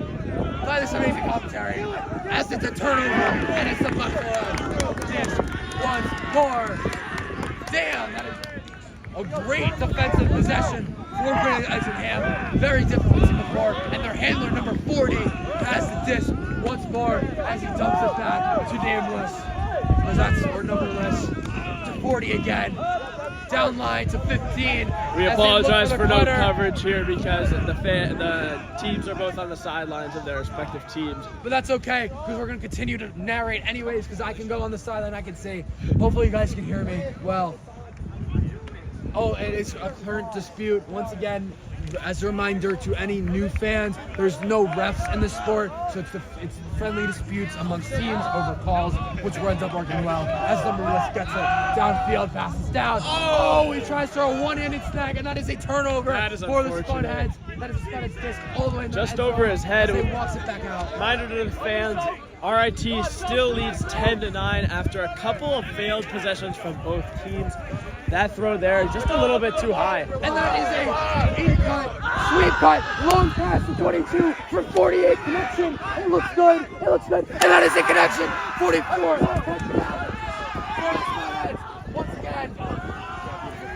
by this amazing commentary, as it's a turnover and it's the Buffalo disc once more. Damn, that is a great defensive possession for Green Eggs and Ham. Very difficult to see before. And their handler number 40 has the disc once more as he dumps it back to nameless. Or numberless to 40 again. Down line to 15. We apologize for no coverage here because the teams are both on the sidelines of their respective teams. But that's okay because we're going to continue to narrate anyways because I can go on the sideline, I can see. Hopefully you guys can hear me well. Oh, it is a current dispute. Once again, as a reminder to any new fans, there's no refs in the sport, so it's friendly disputes amongst teams over calls, which ends up working well. As numberless gets it downfield, passes down. Oh, he tries to throw a one-handed snag, and that is a turnover for the Spudheads. That is the Spudheads disc all the way in the just over his head. He walks it back out. Reminder to the fans, RIT still leads 10-9 after a couple of failed possessions from both teams. That throw there is just a little bit too high. And that is a in-cut, sweep cut, long pass to 22 for 48 connection. It looks good. It looks good. And that is a connection. 44. Once again.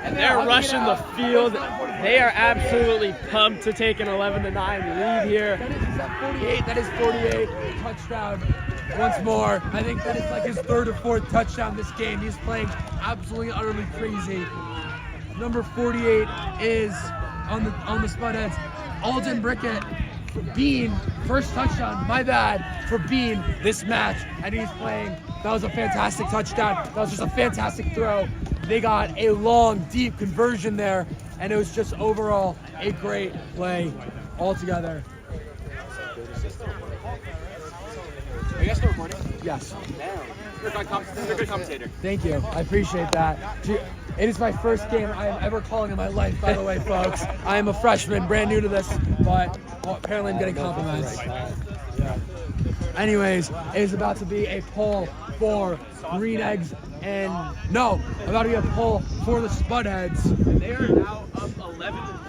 And they're rushing the field. They are absolutely pumped to take an 11-9 lead here. That is 48 touchdown. Once more, I think that is like his third or fourth touchdown this game. He's playing absolutely utterly crazy. Number 48 is on the Spudheads. Alden Brickett for Bean, first touchdown, my bad, for Bean this match. And he's playing, that was a fantastic touchdown. That was just a fantastic throw. They got a long, deep conversion there, and it was just overall a great play altogether. Are you guys still recording? Yes. You're a good commentator. Thank you. I appreciate that. It is my first game I am ever calling in my life, by the way, folks. I am a freshman, brand new to this, but apparently I'm getting compliments. Anyways, it is about to be a poll for Green Eggs and about to be a poll for the Spudheads. They are now up 11-9.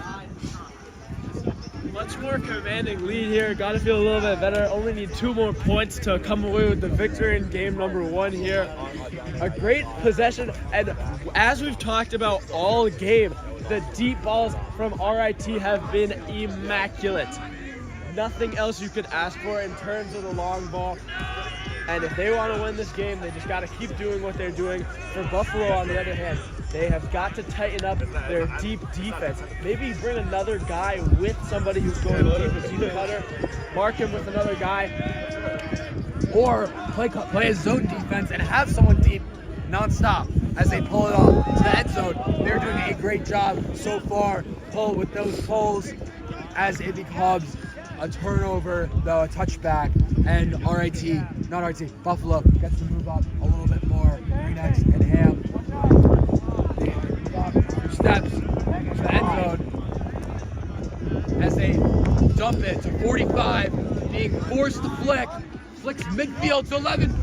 Much more commanding lead here. Got to feel a little bit better. Only need 2 more points to come away with the victory in game number 1 here. A great possession, and as we've talked about all game, the deep balls from RIT have been immaculate. Nothing else you could ask for in terms of the long ball. And if they want to win this game, they just got to keep doing what they're doing. For Buffalo, on the other hand, they have got to tighten up their deep defense. Maybe bring another guy with somebody who's going deep, a deep cutter. Mark him with another guy. Or play a zone defense and have someone deep nonstop as they pull it off to the end zone. They're doing a great job so far. Pull with those pulls as it becomes a turnover, though a touchback, and Buffalo gets to move up a little bit more. Green Eggs and Ham. They walk 2 steps to the end zone as they dump it to 45, being forced to flick. flicks midfield to 11.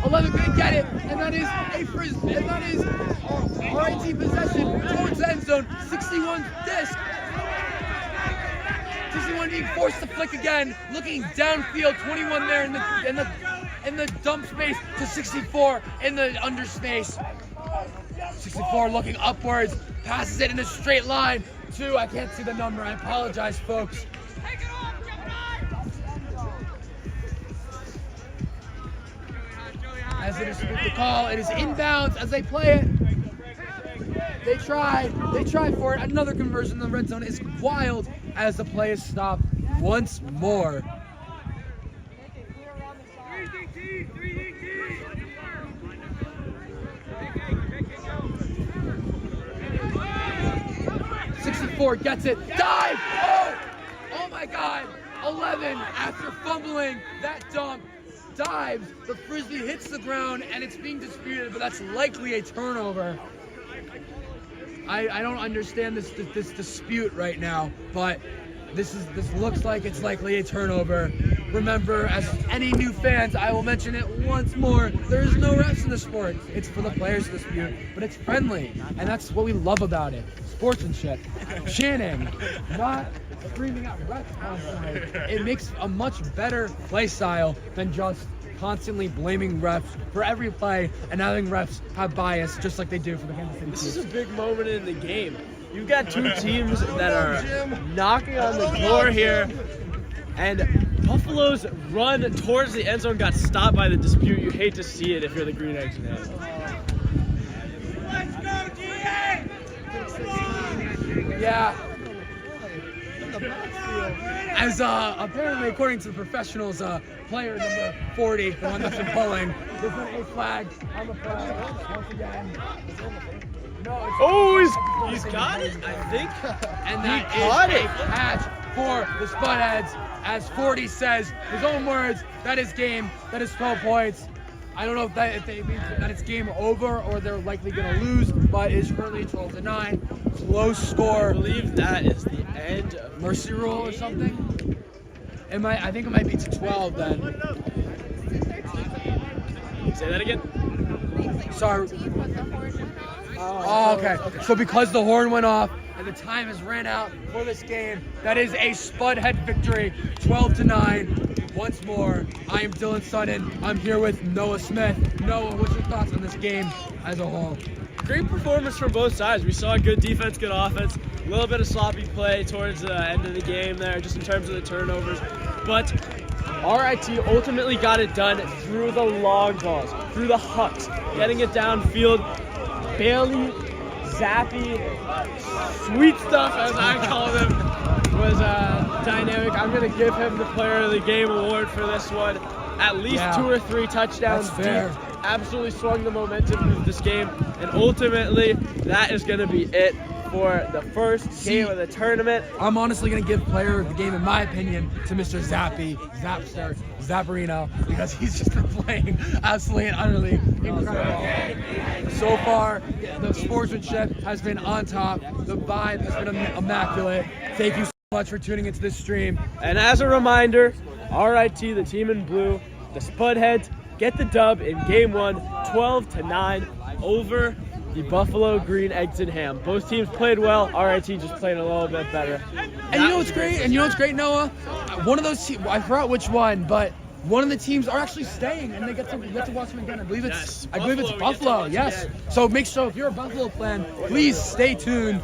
11 couldn't get it, and that is a frisbee, and that is RIT possession towards the end zone. 61 disc. 61 being forced to flick again, looking downfield. 21 there in the dump space to 64 in the under space. 64 looking upwards, passes it in a straight line to, I can't see the number, I apologize, folks. As it is the call, it is inbounds as they play it. They try for it. Another conversion in the red zone is wild as the play is stopped once more. Gets it. Dive! Oh my God! 11 after fumbling that dump. Dives. The frisbee hits the ground and it's being disputed, but that's likely a turnover. I don't understand this dispute right now, but this looks like it's likely a turnover. Remember, as any new fans, I will mention it once more, there is no refs in the sport. It's for the players to dispute, but it's friendly, and that's what we love about it. Sportsmanship, chanting, not screaming out refs constantly. It makes a much better play style than just constantly blaming refs for every play and having refs have bias just like they do for the Kansas City Chiefs. This is a big moment in the game. You've got two teams that are knocking on the door here, and Buffalo's run towards the end zone got stopped by the dispute. You hate to see it if you're the Green Eggs fans. Let's go, GA! Yeah. As apparently, according to the professionals, player number 40, the one that's been pulling, there's been a flag on the flag once again. Oh, he's got it, I think. And that He caught is it. a catch for the Spudheads. As 40 says, his own words, that is game, that is 12 points. I don't know if they mean that it's game over or they're likely going to lose, but it's currently 12-9. Close score. I believe that is the end of Mercy rule or something? I think it might be to 12 then. Say that again? Sorry. Oh, okay. So because the horn went off and the time has ran out for this game, that is a Spudhead victory, 12-9. Once more, I am Dylan Sutton. I'm here with Noah Smith. Noah, what's your thoughts on this game as a whole? Great performance from both sides. We saw good defense, good offense, a little bit of sloppy play towards the end of the game there, just in terms of the turnovers. But RIT ultimately got it done through the long balls, through the hucks, getting it downfield. Bailey, Zappy, sweet stuff as I call them, was dynamic. I'm going to give him the Player of the Game award for this one. At least 2 or 3 touchdowns That's fair. deep. Absolutely swung the momentum of this game. And ultimately, that is going to be it for the first game of the tournament. I'm honestly going to give player of the game, in my opinion, to Mr. Zapparino, because he's just been playing absolutely and utterly incredible. So far, the sportsmanship has been on top. The vibe has been immaculate. Thank you so much for tuning into this stream. And as a reminder, RIT, the team in blue, the Spudheads, get the dub in game 1, 12-9 over the Buffalo Green Eggs and Ham. Both teams played well. RIT just played a little bit better. And you know what's great? And you know what's great, Noah? One of those teams, I forgot which one, but one of the teams are actually staying, and they get to watch them again. I believe it's Buffalo. Yes. So make sure if you're a Buffalo fan, please stay tuned.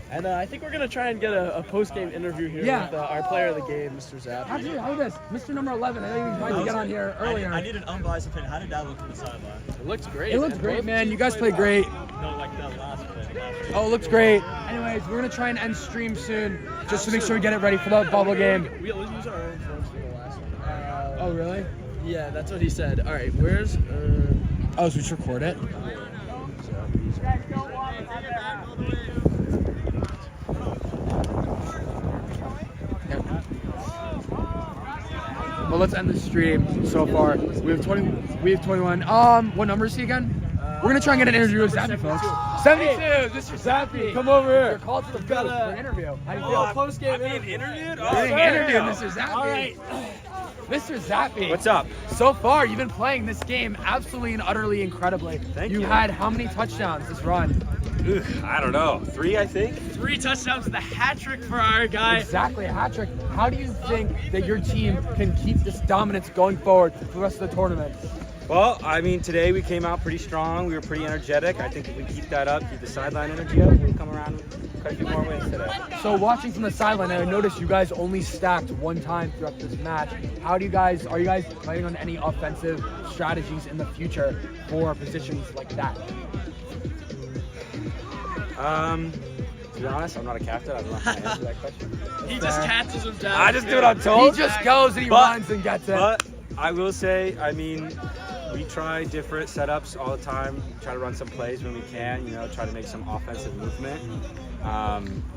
And I think we're going to try and get a post-game interview here with our player of the game, Mr. Zapp. How about this? Mr. Number 11, I think he tried to get on here earlier. I need an unbiased opinion. How did that look from the sideline? It looks great. It looked great, man. You guys played great. No, like that last bit. Oh, it looks great. Anyways, we're going to try and end stream soon, just to make sure we get it ready for the bubble game. We always use our own phones for the last one. Oh, really? Yeah, that's what he said. All right, where's... Oh, so we should record it? Well, let's end the stream so far. We have 21. What number is he again? We're gonna try and get an interview with Zappy, folks. 72, Mr. Zappy. Come over here. You're called to the booth for an interview. How do you feel? Post-game interview. You're being interviewed, Mr. Zappy. All right. Mr. Zappi. What's up? So far, you've been playing this game absolutely and utterly incredibly. Thank you. you. Had how many touchdowns this run? I don't know. 3, I think. 3 touchdowns with a hat trick for our guy. Exactly, a hat trick. How do you think that your team can keep this dominance going forward for the rest of the tournament? Well, I mean, today we came out pretty strong. We were pretty energetic. I think if we keep that up, keep the sideline energy up, we'll come around with quite a few more wins today. So watching from the sideline, I noticed you guys only stacked one time throughout this match. Are you guys planning on any offensive strategies in the future for positions like that? To be honest, I'm not a captain. I don't know how to answer that question. He just catches him down. I just do what I'm told. He just goes and he runs and gets it. But I will say, I mean, we try different setups all the time. Try to run some plays when we can, try to make some offensive movement.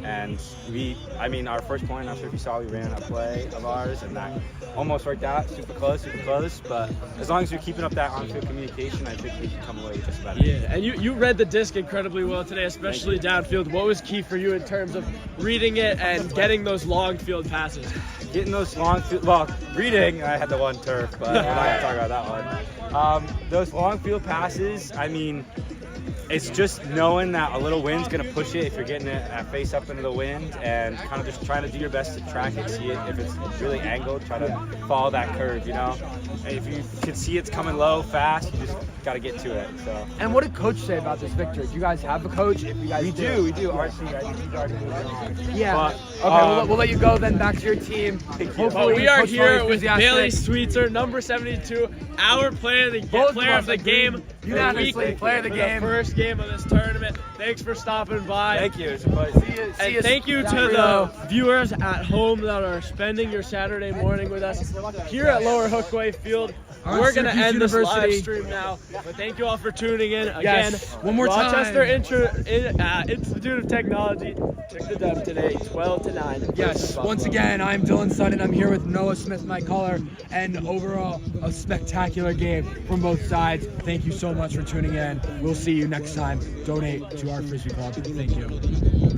And our first point, I'm not sure if you saw, we ran a play of ours, and that almost worked out. Super close. But as long as you're keeping up that on-field communication, I think we can come away with just about it. Yeah, and you read the disc incredibly well today, especially downfield. What was key for you in terms of reading it and getting those long field passes? Getting those long field, reading, I had the one turf, but we're not going to talk about that one. Those long field passes, I mean, it's just knowing that a little wind's going to push it if you're getting it face up into the wind, and kind of just trying to do your best to track it, see it. If it's really angled, try to follow that curve, And if you can see it's coming low, fast, you just got to get to it. So. And what did Coach say about this victory? Do you guys have a coach? If you guys We do. RC, I think he's already moving on. Yeah. But, Okay, we'll let you go then back to your team. But we are Coach here Murray with enthusiastic. Bailey Sweetser, number 72, our player, the Both player of of the us agree. game. Unanimously, the week, player of the for game. first game of this tournament. Thanks for stopping by. Thank you. It's a pleasure. And thank you to the viewers at home that are spending your Saturday morning with us here at Lower Hookway Field. On We're going to Syracuse end this live University. stream now. But thank you all for tuning in. Again, Yes, one more time. Rochester Institute of Technology took the dub today, 12-9. Yes, once again, I'm Dylan Sutton. I'm here with Noah Smith, my caller, and overall, a spectacular game from both sides. Thank you so much for tuning in. We'll see you next time. Donate to our Frisbee Club. Thank you.